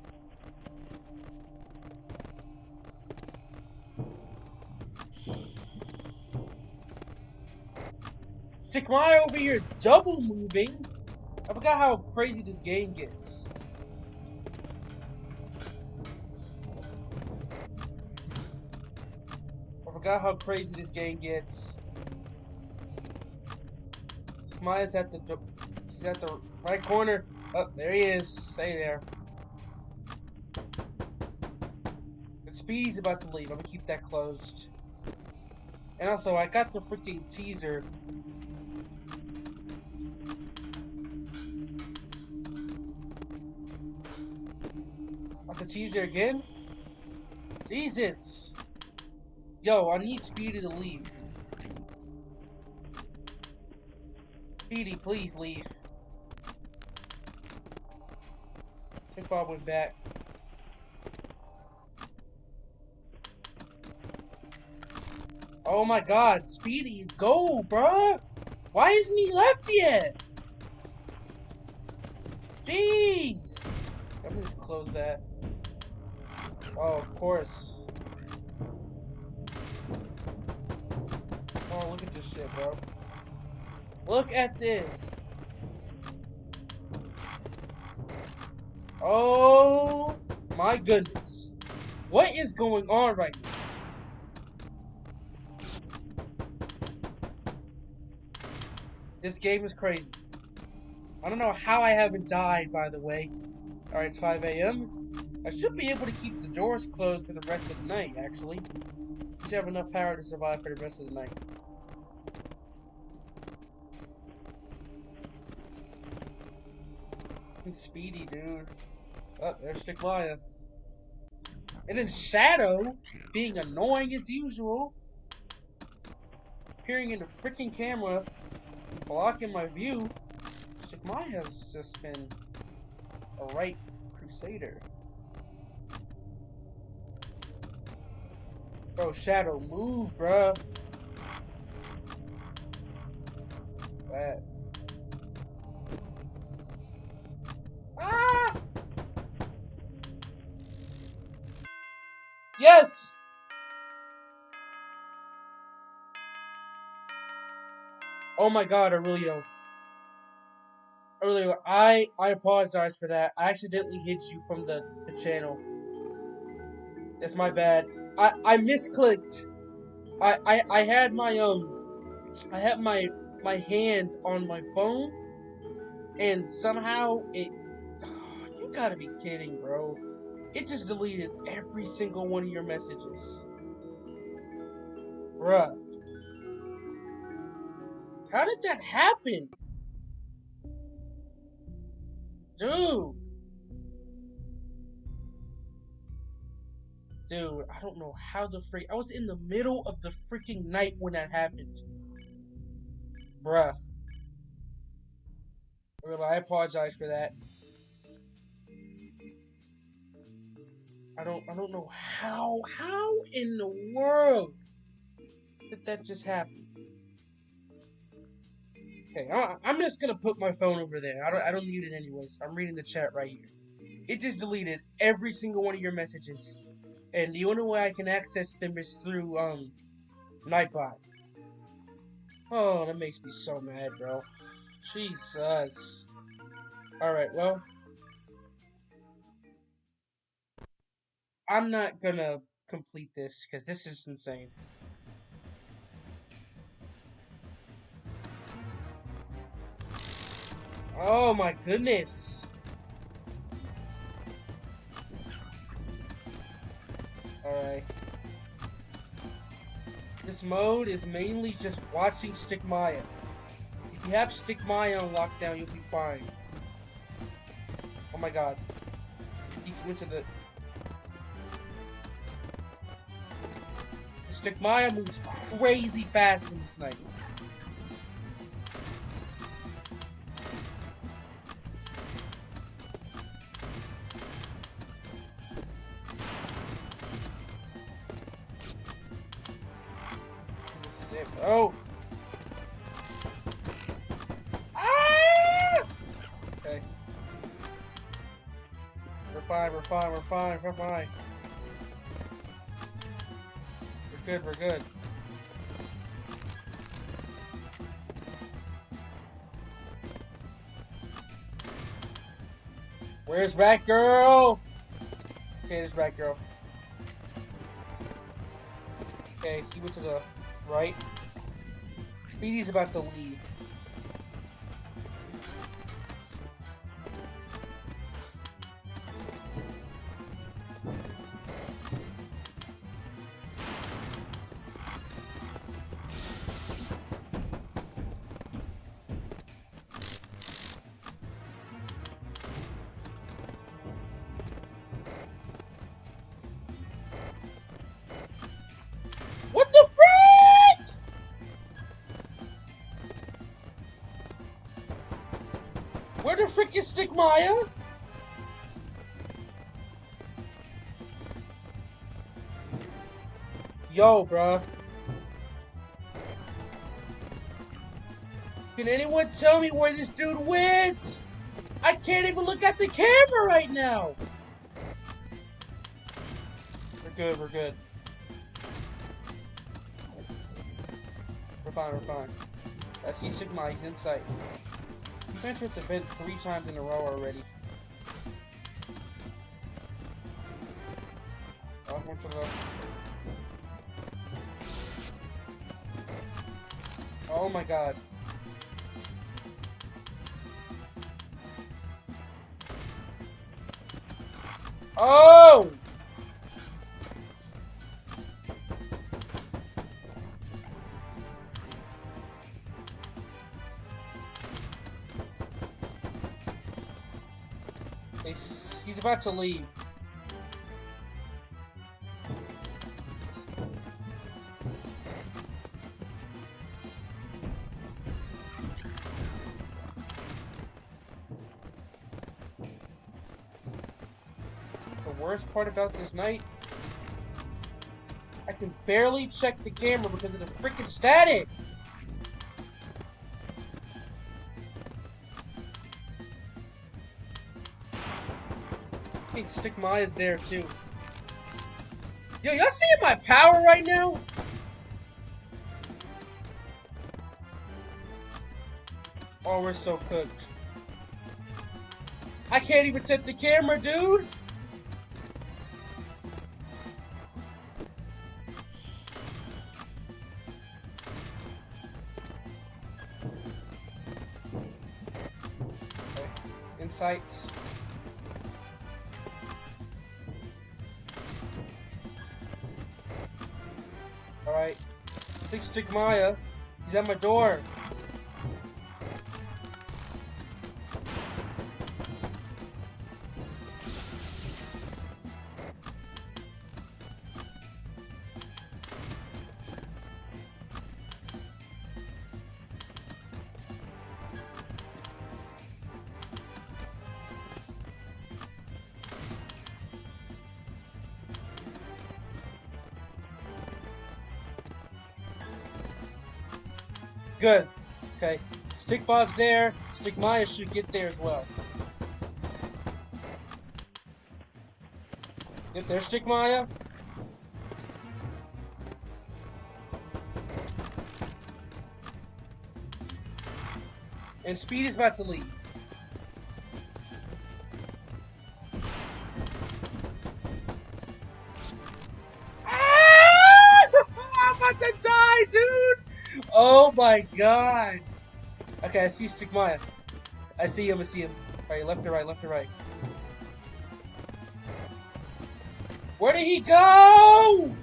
Stigmaya over here double moving. I forgot how crazy this game gets. I forgot how crazy this game gets. Stigmaya's at the he's at the right corner. Oh, there he is. Stay there. And Speedy's about to leave. I'm gonna keep that closed. And also, I got the freaking teaser. I have to tease her again? Jesus! Yo, I need Speedy to leave. Speedy, please leave. Sick Bob went back. Oh my god, Speedy, go, bruh! Why isn't he left yet? Jeez! Let me just close that. Oh, of course. Oh, look at this shit, bro. Look at this. Oh my goodness. What is going on right now? This game is crazy. I don't know how I haven't died, by the way. Alright, it's 5 a.m. I should be able to keep the doors closed for the rest of the night, actually. I should have enough power to survive for the rest of the night. It's Speedy, dude. Oh, there's Stigmaya. And then Shadow, being annoying as usual. Appearing in the freaking camera, blocking my view. Stigmaya has just been a right crusader. Bro, Shadow, move, bruh. That. Ah! Yes! Oh my god, Aurelio. Aurelio, I apologize for that. I accidentally hit you from the channel. It's my bad. I misclicked. I had my I had my hand on my phone and somehow it you gotta be kidding, bro. It just deleted every single one of your messages. Bruh. How did that happen? Dude. Dude, I don't know how the freak. I was in the middle of the freaking night when that happened. Bruh. Really, I apologize for that. I don't know how in the world did that just happen? Okay, I'm just gonna put my phone over there. I don't need it anyways. I'm reading the chat right here. It just deleted every single one of your messages. And the only way I can access them is through, Nightbot. Oh, that makes me so mad, bro. Jesus. Alright, well. I'm not gonna complete this, because this is insane. Oh my goodness. Alright. This mode is mainly just watching Stigmaya. If you have Stigmaya on lockdown, you'll be fine. Oh my god. He went to the... Stigmaya moves crazy fast in this night. Oh! Ah! Okay. We're fine, we're fine, we're fine, we're fine. We're good, we're good. Where's Batgirl? Okay, there's Batgirl. Okay, he went to the right. Speedy's about to leave. Where the frick is Stigmaya? Yo, bruh. Can anyone tell me where this dude went? I can't even look at the camera right now. We're good, we're good. We're fine, we're fine. I see Sigma, he's in sight. You've entered the vent 3 times in a row already. Oh, one to the left. Oh my god. Oh! He's about to leave. The worst part about this night, I can barely check the camera because of the freaking static. I think Stigmaya's there too. Yo, y'all seeing my power right now? Oh, we're so cooked. I can't even set the camera, dude. Okay. Insights. Alright. I think Stigmaya. He's at my door. Good. Okay. Stick Bob's there. Stigmaya should get there as well. Yep, there's Stigmaya. And Speed is about to leave. I'm about to die, dude! Oh my god! Okay, I see Stigmaya. I see him, I see him. Alright, left to right, left to right. Where did he go?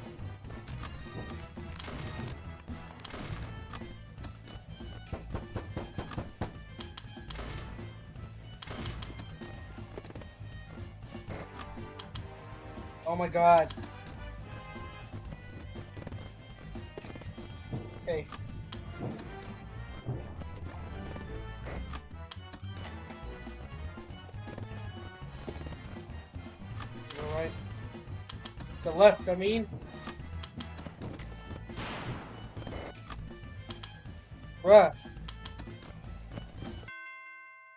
Oh my god. Okay. Alright. The left, I mean. Bruh.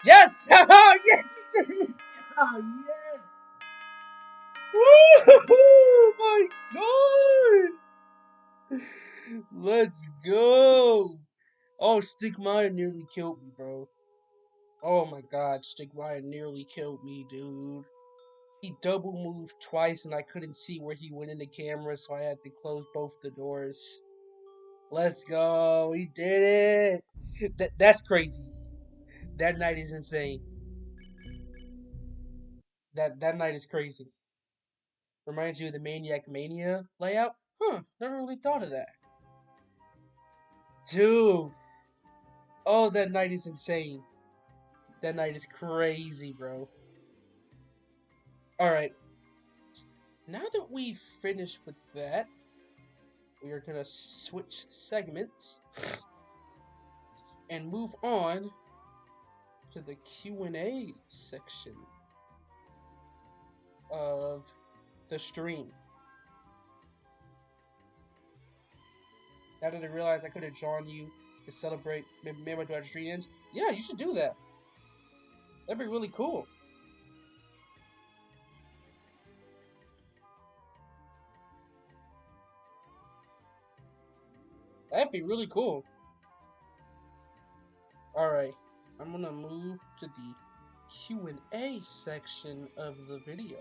Yes! Oh, yes! Oh, yes! Woo! My god! Let's go! Oh, Stigmaya nearly killed me, bro. Oh my god, Stigmaya nearly killed me, dude. He double moved twice and I couldn't see where he went in the camera, so I had to close both the doors. Let's go! He did it! That's crazy. That night is insane. That night is crazy. Reminds you of the Maniac Mania layout? Huh, never really thought of that. Dude! Oh, that night is insane. That night is crazy, bro. Alright. Now that we've finished with that, we are gonna switch segments and move on to the Q&A section of the stream. Now that I realize I could have joined you to celebrate maybe my Dodge Street ends, yeah, you should do that. That'd be really cool. That'd be really cool. Alright, I'm gonna move to the Q&A section of the video.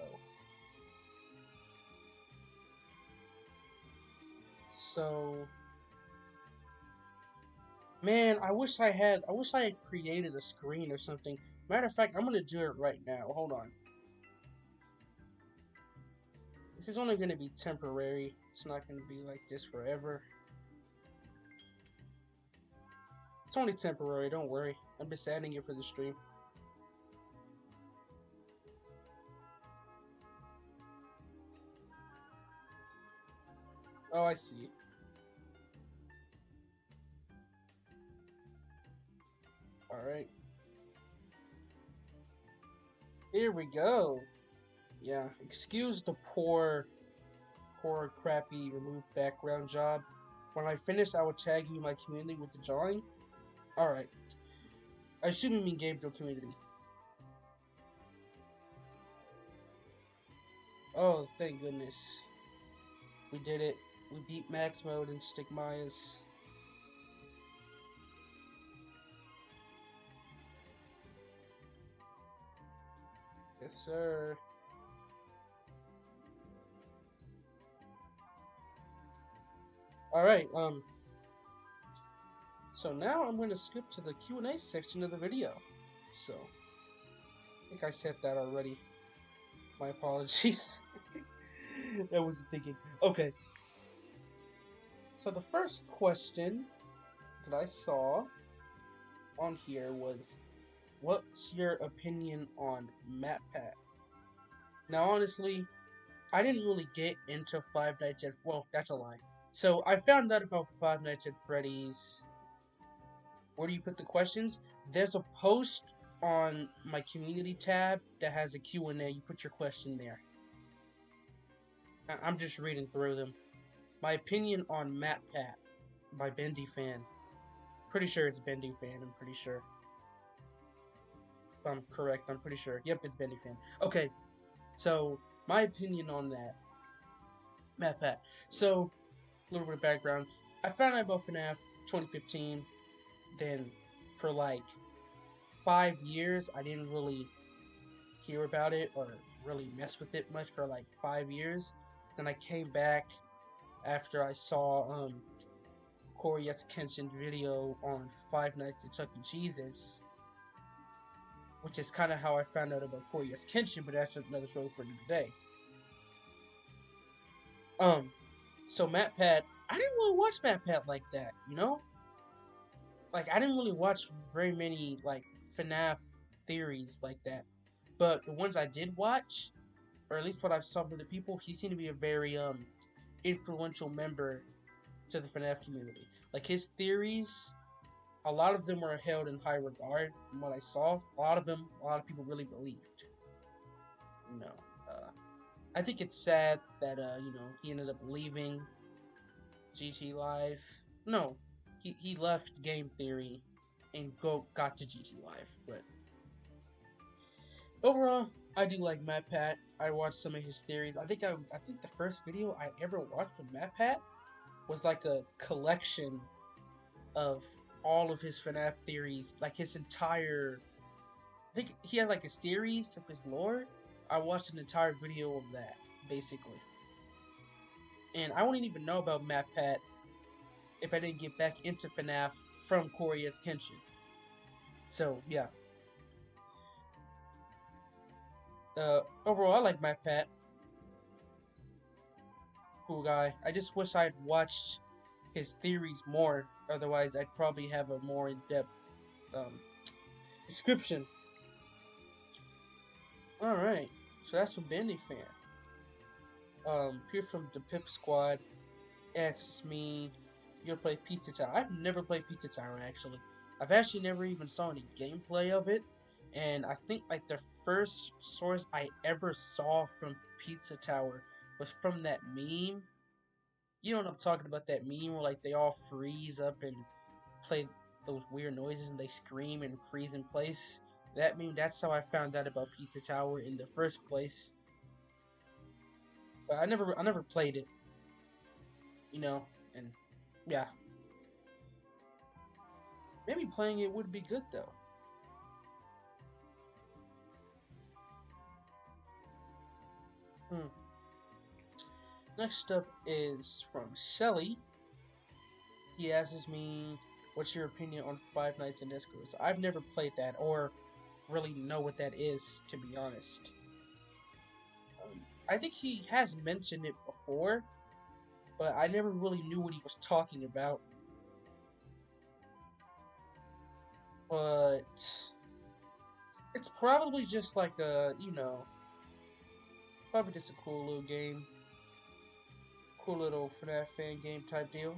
So, man, I wish I had created a screen or something. Matter of fact, I'm gonna do it right now. Hold on. This is only gonna be temporary. It's not gonna be like this forever. It's only temporary, don't worry. I'm just adding it for the stream. Oh, I see. Alright. Here we go. Yeah, excuse the poor, crappy, removed background job. When I finish, I will tag you in my community with the drawing. Alright. I assume you mean Gabriel community. Oh, thank goodness. We did it. We beat Max Mode and Stigmaya's. Yes, sir. Alright, so now I'm going to skip to the Q&A section of the video. So, I think I said that already. My apologies. That wasn't thinking. Okay. So the first question that I saw on here was, what's your opinion on MatPat? Now, honestly, I didn't really get into Five Nights at... Well, that's a lie. So, I found out about Five Nights at Freddy's. Where do you put the questions? There's a post on my community tab that has a Q&A. You put your question there. I'm just reading through them. My opinion on MatPat by Bendy Fan. Pretty sure it's Bendy Fan, I'm pretty sure. If I'm correct, I'm pretty sure. Yep, it's Bendy Fan. Okay, so my opinion on that. MatPat. So, a little bit of background. I found out about FNAF 2015. Then, for like 5 years, I didn't really hear about it or really mess with it much for like 5 years. Then I came back after I saw Korya's Kenshin video on Five Nights at Chuck E. Cheese's, which is kind of how I found out about Korya's Kenshin, but that's another story for today. So MatPat, I didn't really watch MatPat like that, you know? Like, I didn't really watch very many, like, FNAF theories like that. But the ones I did watch, or at least what I saw from the people, he seemed to be a very, influential member to the FNAF community. Like, his theories, a lot of them were held in high regard from what I saw. A lot of people really believed. You know, I think it's sad that, you know, he ended up leaving GT Live. No, he left Game Theory and got to GT Live, but overall, I do like MatPat. I watched some of his theories. I think the first video I ever watched from MatPat was like a collection of all of his FNAF theories, like his entire. I think he has like a series of his lore. I watched an entire video of that, basically. And I wouldn't even know about MatPat if I didn't get back into FNAF from Korya's Kenshin. So, yeah. Overall, I like MatPat. Cool guy. I just wish I'd watched his theories more. Otherwise, I'd probably have a more in-depth description. Alright. So that's from Bendy Fan. Here from the Pip Squad asks me, you'll play Pizza Tower. I've never played Pizza Tower, actually. I've actually never even saw any gameplay of it. And I think like the first source I ever saw from Pizza Tower was from that meme. You know what I'm talking about? That meme where like they all freeze up and play those weird noises and they scream and freeze in place. That meme. That's how I found out about Pizza Tower in the first place. But I never played it. You know, and yeah, maybe playing it would be good though. Hmm. Next up is from Shelly. He asks me, "What's your opinion on Five Nights in Discord?" I've never played that or really know what that is, to be honest. I think he has mentioned it before, but I never really knew what he was talking about. But it's probably just like a, probably just a cool little game. Cool little FNAF fan game type deal.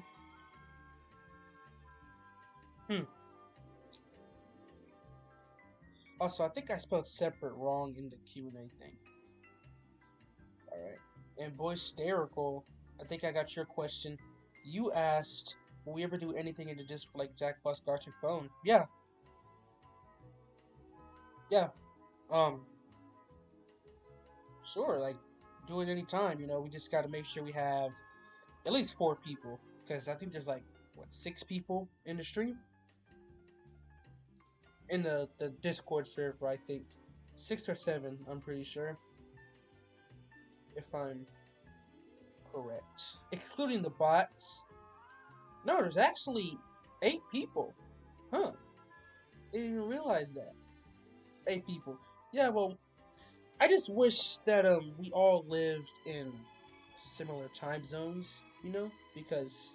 Also, I think I spelled separate wrong in the Q&A thing. Alright. And Boysterical, I think I got your question. You asked, will we ever do anything in the disc like Jackbox Gartic Phone? Yeah. Yeah. Sure, like, do it anytime, we just gotta make sure we have at least 4 people. Because I think there's like, 6 people in the stream? In the Discord server, I think. 6 or 7, I'm pretty sure. If I'm correct. Excluding the bots. No, there's actually 8 people. Huh. Didn't even realize that. 8 people. Yeah, well, I just wish that we all lived in similar time zones, because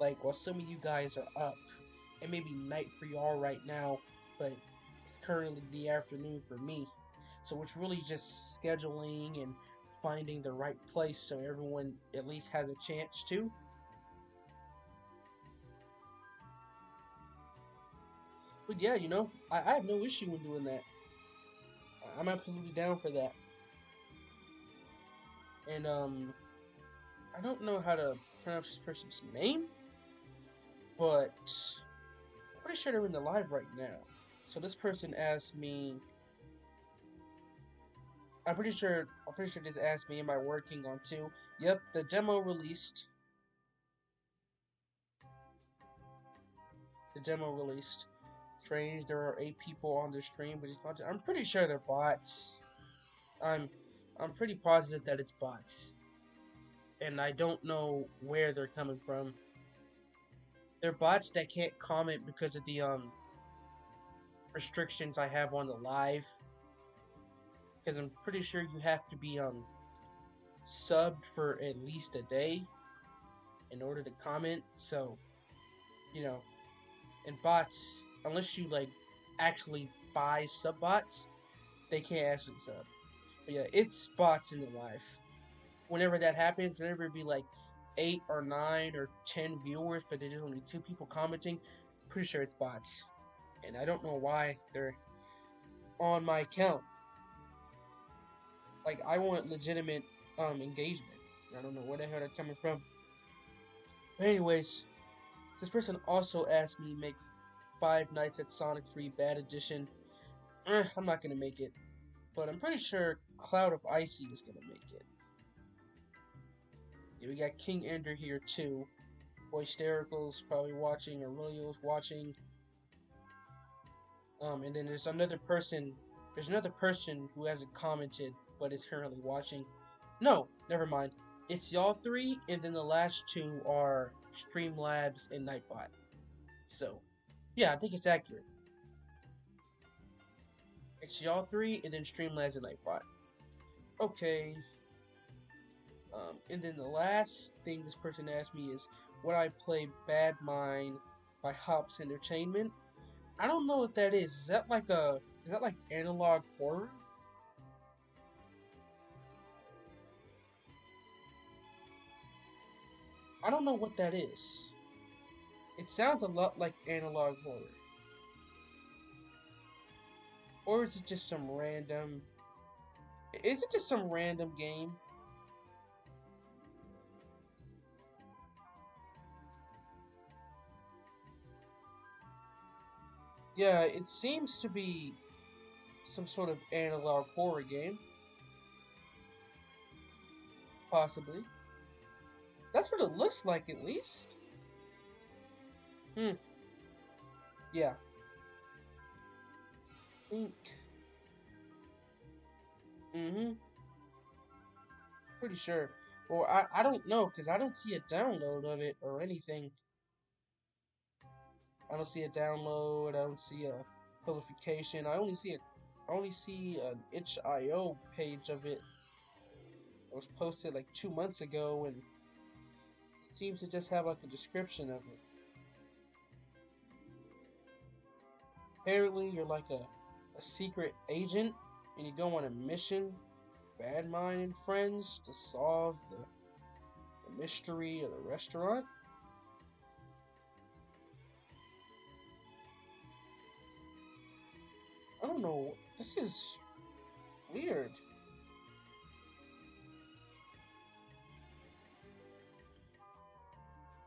like while some of you guys are up, it may be night for y'all right now, but it's currently the afternoon for me. So it's really just scheduling and finding the right place so everyone at least has a chance to. But yeah, I have no issue in doing that. I'm absolutely down for that. And I don't know how to pronounce this person's name, but I'm pretty sure they're in the live right now. So this person asked me. I'm pretty sure this asked me, am I working on 2? Yep, the demo released. Strange, there are 8 people on the stream, but I'm pretty sure they're bots. I'm pretty positive that it's bots. And I don't know where they're coming from. They're bots that can't comment because of the restrictions I have on the live. Because I'm pretty sure you have to be subbed for at least a day in order to comment. So, and bots, unless you like actually buy sub bots, they can't actually sub. But yeah, it's bots in the live. Whenever that happens, whenever it be like 8 or 9 or 10 viewers, but there's just only 2 people commenting, pretty sure it's bots. And I don't know why they're on my account. Like, I want legitimate engagement. I don't know where the hell they're coming from. But anyways, this person also asked me to make Five Nights at Sonic 3 Bad Edition. I'm not gonna make it, but I'm pretty sure Cloud of Icy is gonna make it. Yeah, we got King Ender here too. Boysterical's probably watching, Aurelio's watching. And then there's another person. There's another person who hasn't commented but is currently watching. No, never mind. It's y'all 3, and then the last 2 are Streamlabs and Nightbot. So, yeah, I think it's accurate. It's y'all 3, and then Streamlabs and Nightbot. Okay. And then the last thing this person asked me is, would I play Bad Mind by Hops Entertainment? I don't know what that is. Is that like analog horror? I don't know what that is. It sounds a lot like analog horror. Or is it just some random... Is it just some random game? Yeah, it seems to be some sort of analog horror game. Possibly. That's what it looks like, at least. Yeah. Think. Pretty sure. Well, I don't know, because I don't see a download of it or anything. I don't see a download, I don't see a publication. I only see an itch.io page of it. It was posted like 2 months ago, and it seems to just have like a description of it. Apparently, you're like a secret agent, and you go on a mission, Badmind and friends, to solve the mystery of the restaurant. I don't know. This is weird.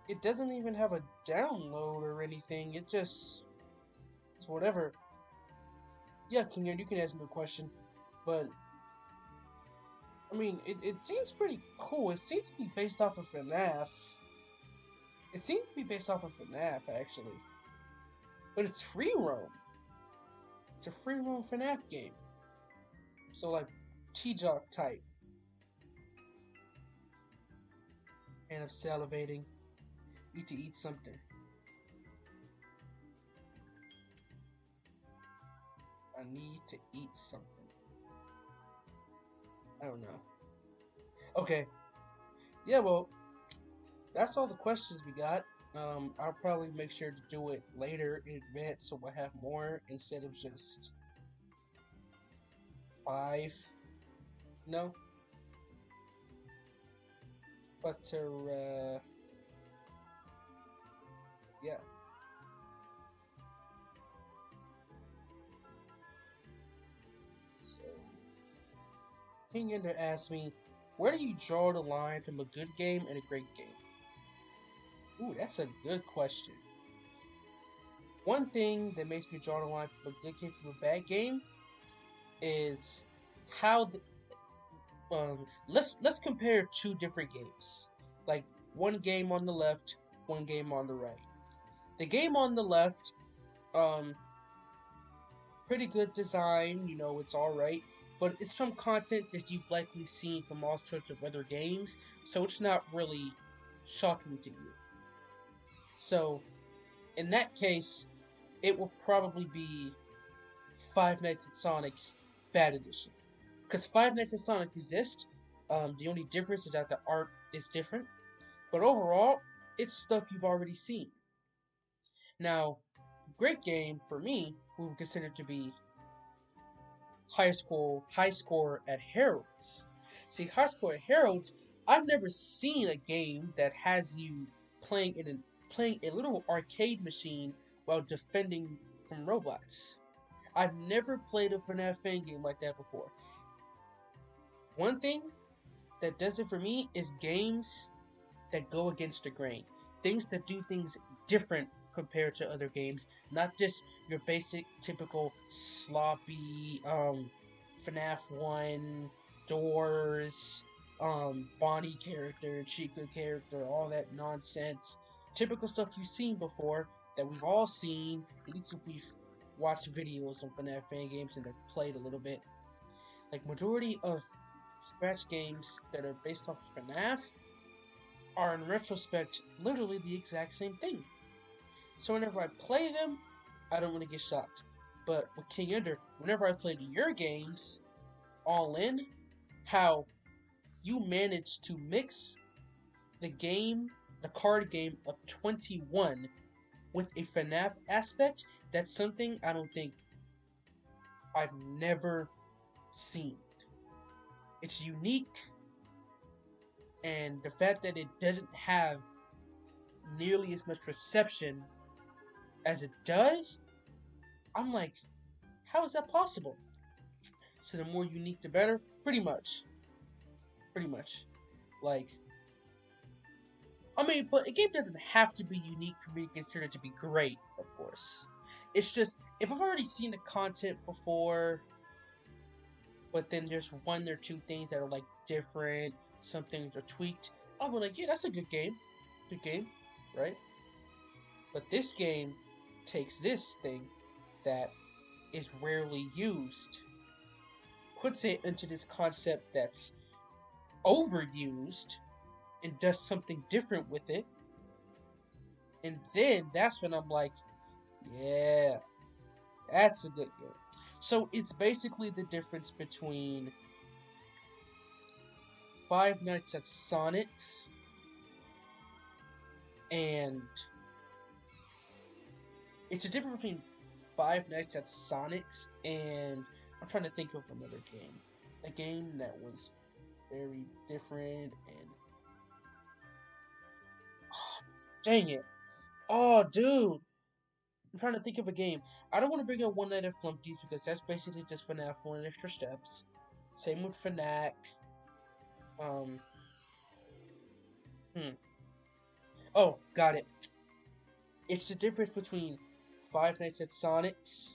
It doesn't even have a download or anything. It's whatever. Yeah, Kingyard, you can ask me a question. But, I mean, it seems pretty cool. It seems to be based off of FNAF. It seems to be based off of FNAF, actually. But it's free roam. It's a free roam FNAF game. So, like, T-Jock type. And I'm salivating. Need to eat something. I need to eat something. I don't know. Okay. Yeah, well, that's all the questions we got. I'll probably make sure to do it later in advance so we'll have more instead of just 5. No. But, yeah. So, King Ender asked me, where do you draw the line from a good game and a great game? Ooh, that's a good question. One thing that makes me draw the line from a good game from a bad game is how the let's compare 2 different games. Like one game on the left, one game on the right. The game on the left, pretty good design, you know, it's alright, but it's from content that you've likely seen from all sorts of other games, so it's not really shocking to you. So, in that case, it will probably be Five Nights at Sonic's Bad Edition. Because Five Nights at Sonic exists, the only difference is that the art is different, but overall, it's stuff you've already seen. Now, great game, for me, we would consider to be high score at Heralds. See, high score at Heralds, I've never seen a game that has you playing a little arcade machine while defending from robots. I've never played a FNAF fan game like that before. One thing that does it for me is games that go against the grain. Things that do things different compared to other games. Not just your basic, typical, sloppy, FNAF 1, Doors, Bonnie character, Chica character, all that nonsense. Typical stuff you've seen before, that we've all seen, at least if we've watched videos on FNAF fan games and they've played a little bit. Like, majority of Scratch games that are based off of FNAF are, in retrospect, literally the exact same thing. So whenever I play them, I don't really get shocked. But with King Ender, whenever I played your games, all in, how you managed to mix the card game of 21 with a FNAF aspect, that's something I don't think I've never seen. It's unique, and the fact that it doesn't have nearly as much reception as it does, I'm like, How is that possible? So the more unique, the better? Pretty much. Pretty much. Like, I mean, but a game doesn't have to be unique for me to consider it to be great, of course. It's just, if I've already seen the content before, but then there's one or two things that are like different, some things are tweaked, I'll be like, yeah, that's a good game. Good game, right? But this game takes this thing that is rarely used, puts it into this concept that's overused, and does something different with it. And then that's when I'm like, yeah, that's a good game. So it's basically the difference between Five Nights at Sonic's and it's a difference between Five Nights at Sonic's and I'm trying to think of another game. A game that was very different and dang it. Oh, dude. I'm trying to think of a game. I don't want to bring up One Night at Flumpty's because that's basically just FNAF 1 extra steps. Same with FNAC. Oh, got it. It's the difference between Five Nights at Sonic's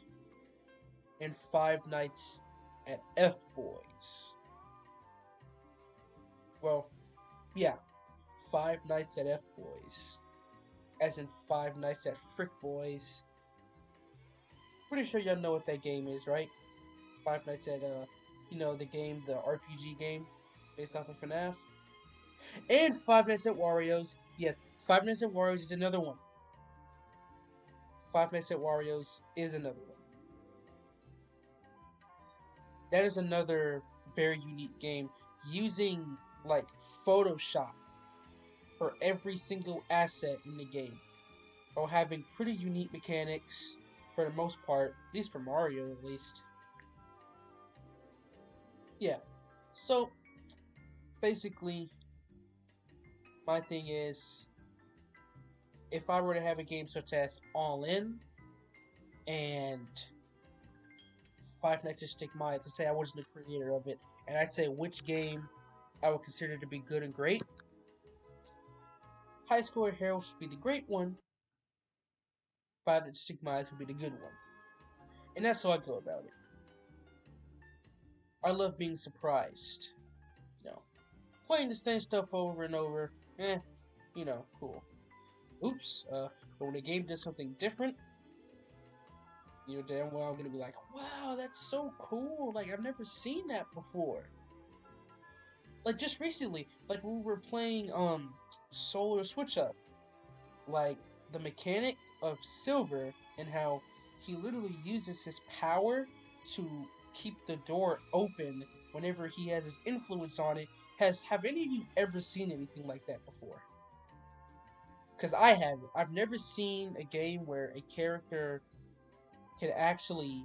and Five Nights at F-Boys. Well, yeah. Five Nights at F-Boys. As in Five Nights at Frick Boys. Pretty sure y'all know what that game is, right? Five Nights at, the game, the RPG game, based off of FNAF. And Five Nights at Wario's. Yes, Five Nights at Wario's is another one. Five Nights at Wario's is another one. That is another very unique game, using, like, Photoshop for every single asset in the game, while having pretty unique mechanics for the most part, at least for Mario at least. Yeah, so basically my thing is, if I were to have a game such as All In and Five Nights at Stigmata, to say I wasn't the creator of it, and I'd say which game I would consider to be good and great, High Score Hero should be the great one, Five Nights at Stigmata would be the good one. And that's how I go about it. I love being surprised. Playing the same stuff over and over, cool. Oops, but when the game does something different, damn well I'm gonna be like, wow, that's so cool, like, I've never seen that before. Like, just recently, like, when we were playing, Solar Switch Up, like, the mechanic of Silver, and how he literally uses his power to keep the door open whenever he has his influence on it. Have any of you ever seen anything like that before? Because I haven't. I've never seen a game where a character can actually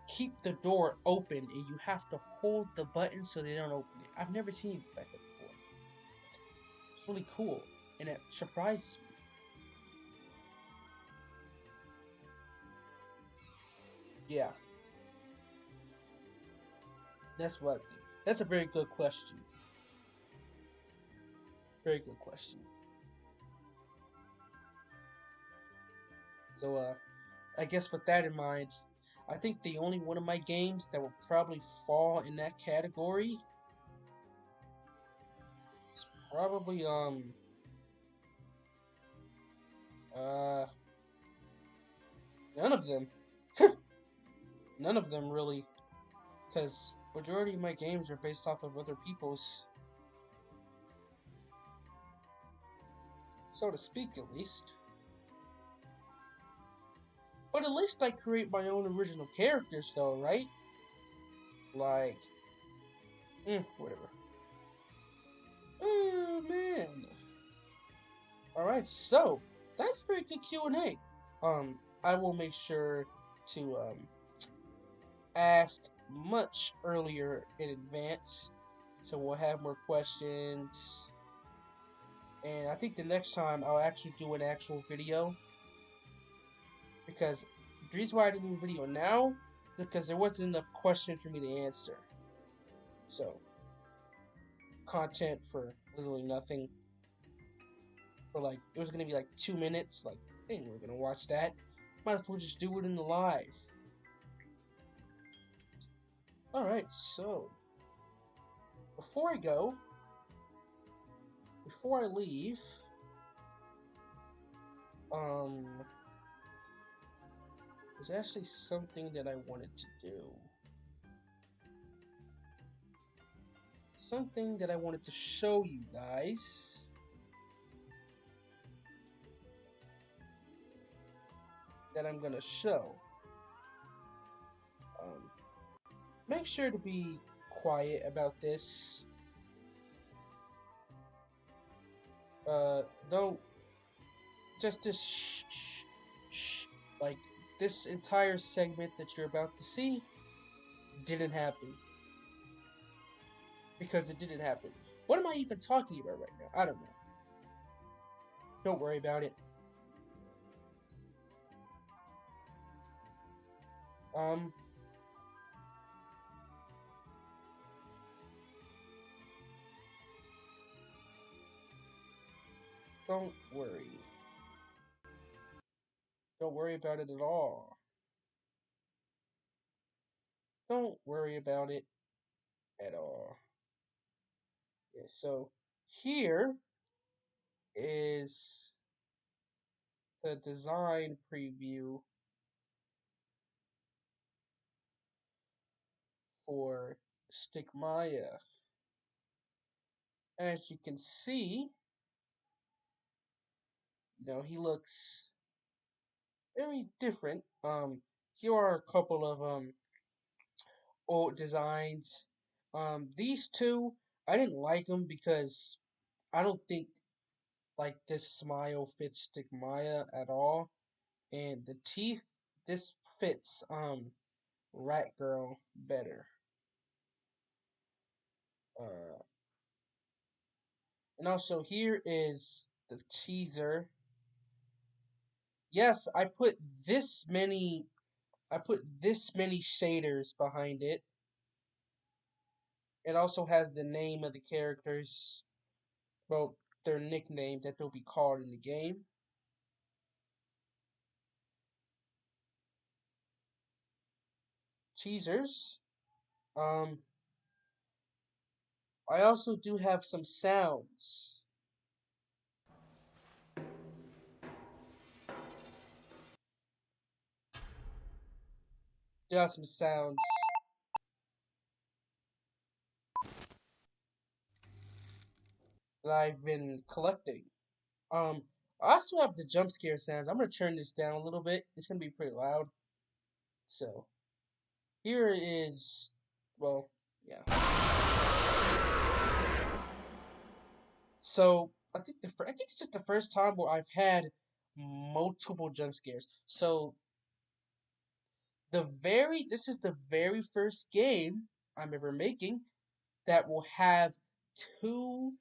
keep the door open and you have to hold the button so they don't open it. I've never seen anything like that before. It's really cool, and it surprises me. Yeah. That's what. That's a very good question. Very good question. So, I guess with that in mind, I think the only one of my games that will probably fall in that category is probably, none of them. None of them, really. Because majority of my games are based off of other people's. So to speak, at least. But at least I create my own original characters, though, right? Like, whatever. Oh, man. Alright, so, that's a very good Q&A. I will make sure to, ask much earlier in advance, so we'll have more questions. And I think the next time I'll actually do an actual video, because the reason why I didn't do a video now because there wasn't enough questions for me to answer. So, content for literally nothing. For like, it was gonna be like 2 minutes. Like, hey, we're gonna watch that. Might as well just do it in the live. Alright, so before I leave, there's actually something that I wanted to do. Something that I wanted to show you guys. That I'm gonna show. Make sure to be quiet about this. Don't just shh, shh, shh. Like this entire segment that you're about to see didn't happen because it didn't happen. What am I even talking about right now? I don't know. Don't worry about it. Don't worry. Don't worry about it at all. Don't worry about it at all. Yeah, so here is the design preview for Stigmaya. As you can see, he looks very different. Here are a couple of old designs. These two, I didn't like them because I don't think like this smile fits Stigmaya at all. And the teeth, this fits Rat Girl better. And also here is the teaser. Yes, I put this many shaders behind it. It also has the name of the characters, well, their nickname that they'll be called in the game. Teasers. I also do have some sounds. There are some sounds that I've been collecting. I also have the jump scare sounds. I'm gonna turn this down a little bit. It's gonna be pretty loud. So here is, well, yeah. So I think this is the first time where I've had multiple jump scares. So this is the very first game I'm ever making that will have two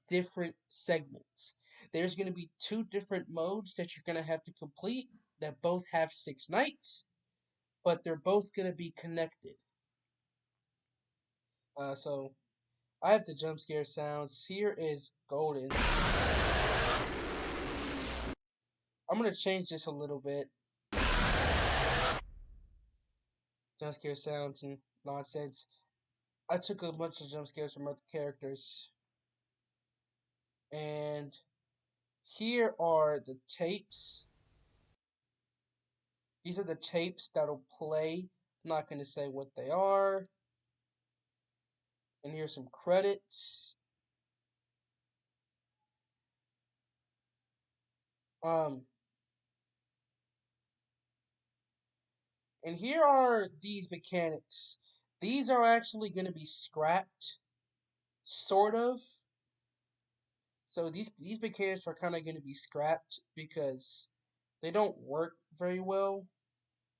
different segments. There's going to be two different modes that you're going to have to complete that both have 6 nights, but they're both going to be connected. So I have the jump scare sounds. Here is Golden. I'm going to change this a little bit. Jump scare sounds and nonsense. I took a bunch of jump scares from other characters. And here are the tapes. These are the tapes that'll play. I'm not going to say what they are. And here's some credits. And here are these mechanics. These are actually going to be scrapped, sort of. So these mechanics are kind of going to be scrapped because they don't work very well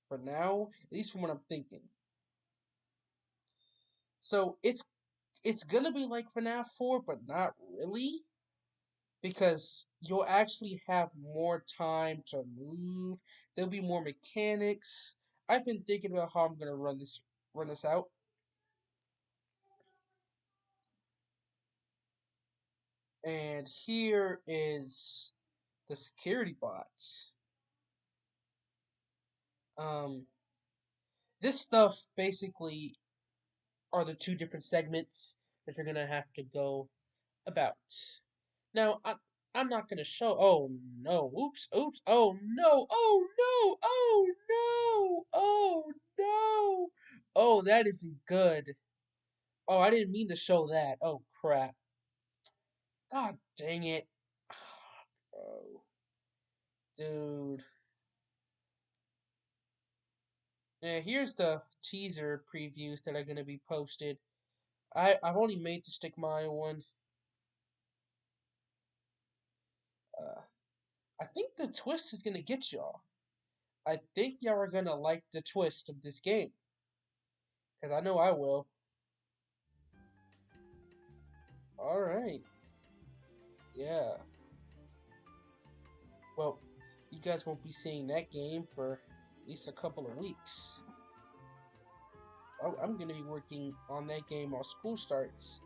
for now, at least from what I'm thinking. So it's gonna be like FNAF 4, but not really, because you'll actually have more time to move. There'll be more mechanics. I've been thinking about how I'm gonna run this out. And here is the security bots. Um, this stuff basically are the two different segments that you're gonna have to go about. Now, I'm not gonna show. Oh no! Oops! Oops! Oh no! Oh no! Oh no! Oh no! Oh, that isn't good. Oh, I didn't mean to show that. Oh crap! God dang it! Oh, dude. Yeah, here's the teaser previews that are gonna be posted. I've only made the Stickmaya one. Uh, I think the twist is gonna get y'all. I think y'all are gonna like the twist of this game, cause I know I will. All right, yeah. Well, you guys won't be seeing that game for at least a couple of weeks. I'm gonna be working on that game while school starts,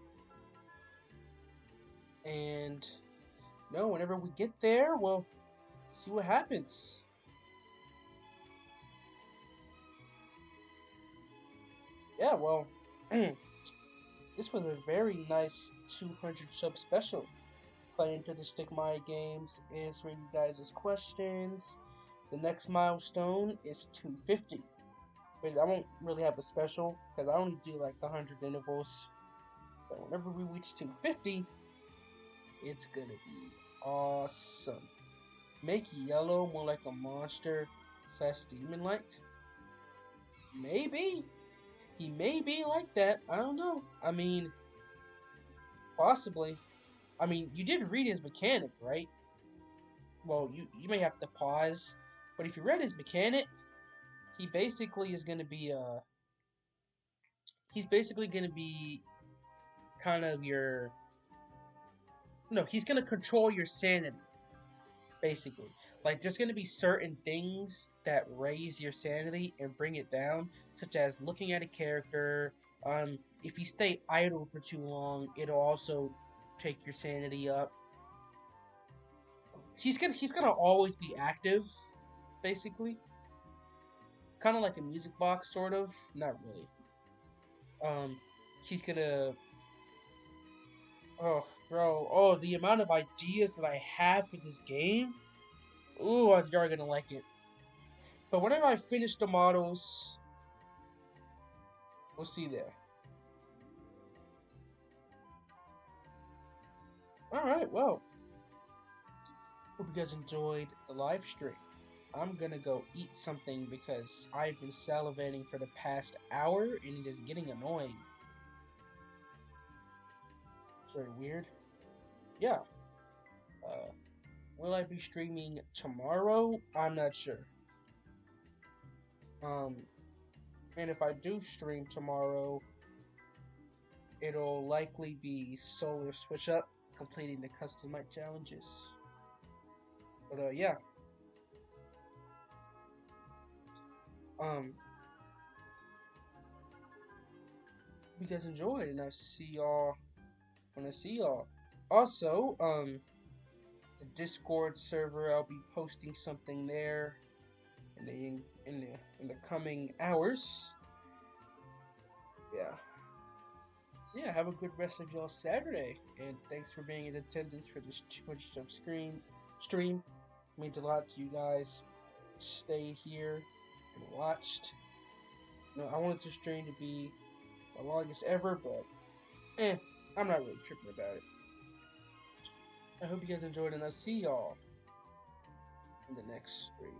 and no, whenever we get there, we'll see what happens. Yeah, well, this was a very nice 200 sub special. Playing to the Stickmaya games, answering you guys' questions. The next milestone is 250. Because I won't really have a special, because I only do like 100 intervals. So whenever we reach 250, it's gonna be awesome. Make Yellow more like a monster / demon like. Maybe. He may be like that. I don't know. I mean, possibly. I mean, you did read his mechanic, right? Well, you may have to pause, but if you read his mechanic, he basically is going to be he's basically going to be kind of your no, he's going to control your sanity basically. Like there's going to be certain things that raise your sanity and bring it down, such as looking at a character. If you stay idle for too long, it'll also take your sanity up. He's gonna always be active, basically. Kind of like a music box, sort of. Not really. Um, he's gonna. Oh, bro. Oh, the amount of ideas that I have for this game. Ooh, you're gonna like it. But whenever I finish the models, we'll see there. Alright, well. Hope you guys enjoyed the live stream. I'm gonna go eat something because I've been salivating for the past hour and it is getting annoying. It's very weird. Yeah. Will I be streaming tomorrow? I'm not sure. And if I do stream tomorrow, it'll likely be Solar Switch Up, completing the custom challenges. But yeah. You guys enjoyed, and I'll see y'all when I see y'all. Also, the Discord server, I'll be posting something there in the coming hours. Yeah. So yeah, have a good rest of y'all Saturday, and thanks for being in attendance for this 200 sub stream. It means a lot to you guys. Stay here and watched. You know, I wanted this stream to be the longest ever, but I'm not really tripping about it. I hope you guys enjoyed, and I'll see y'all in the next stream.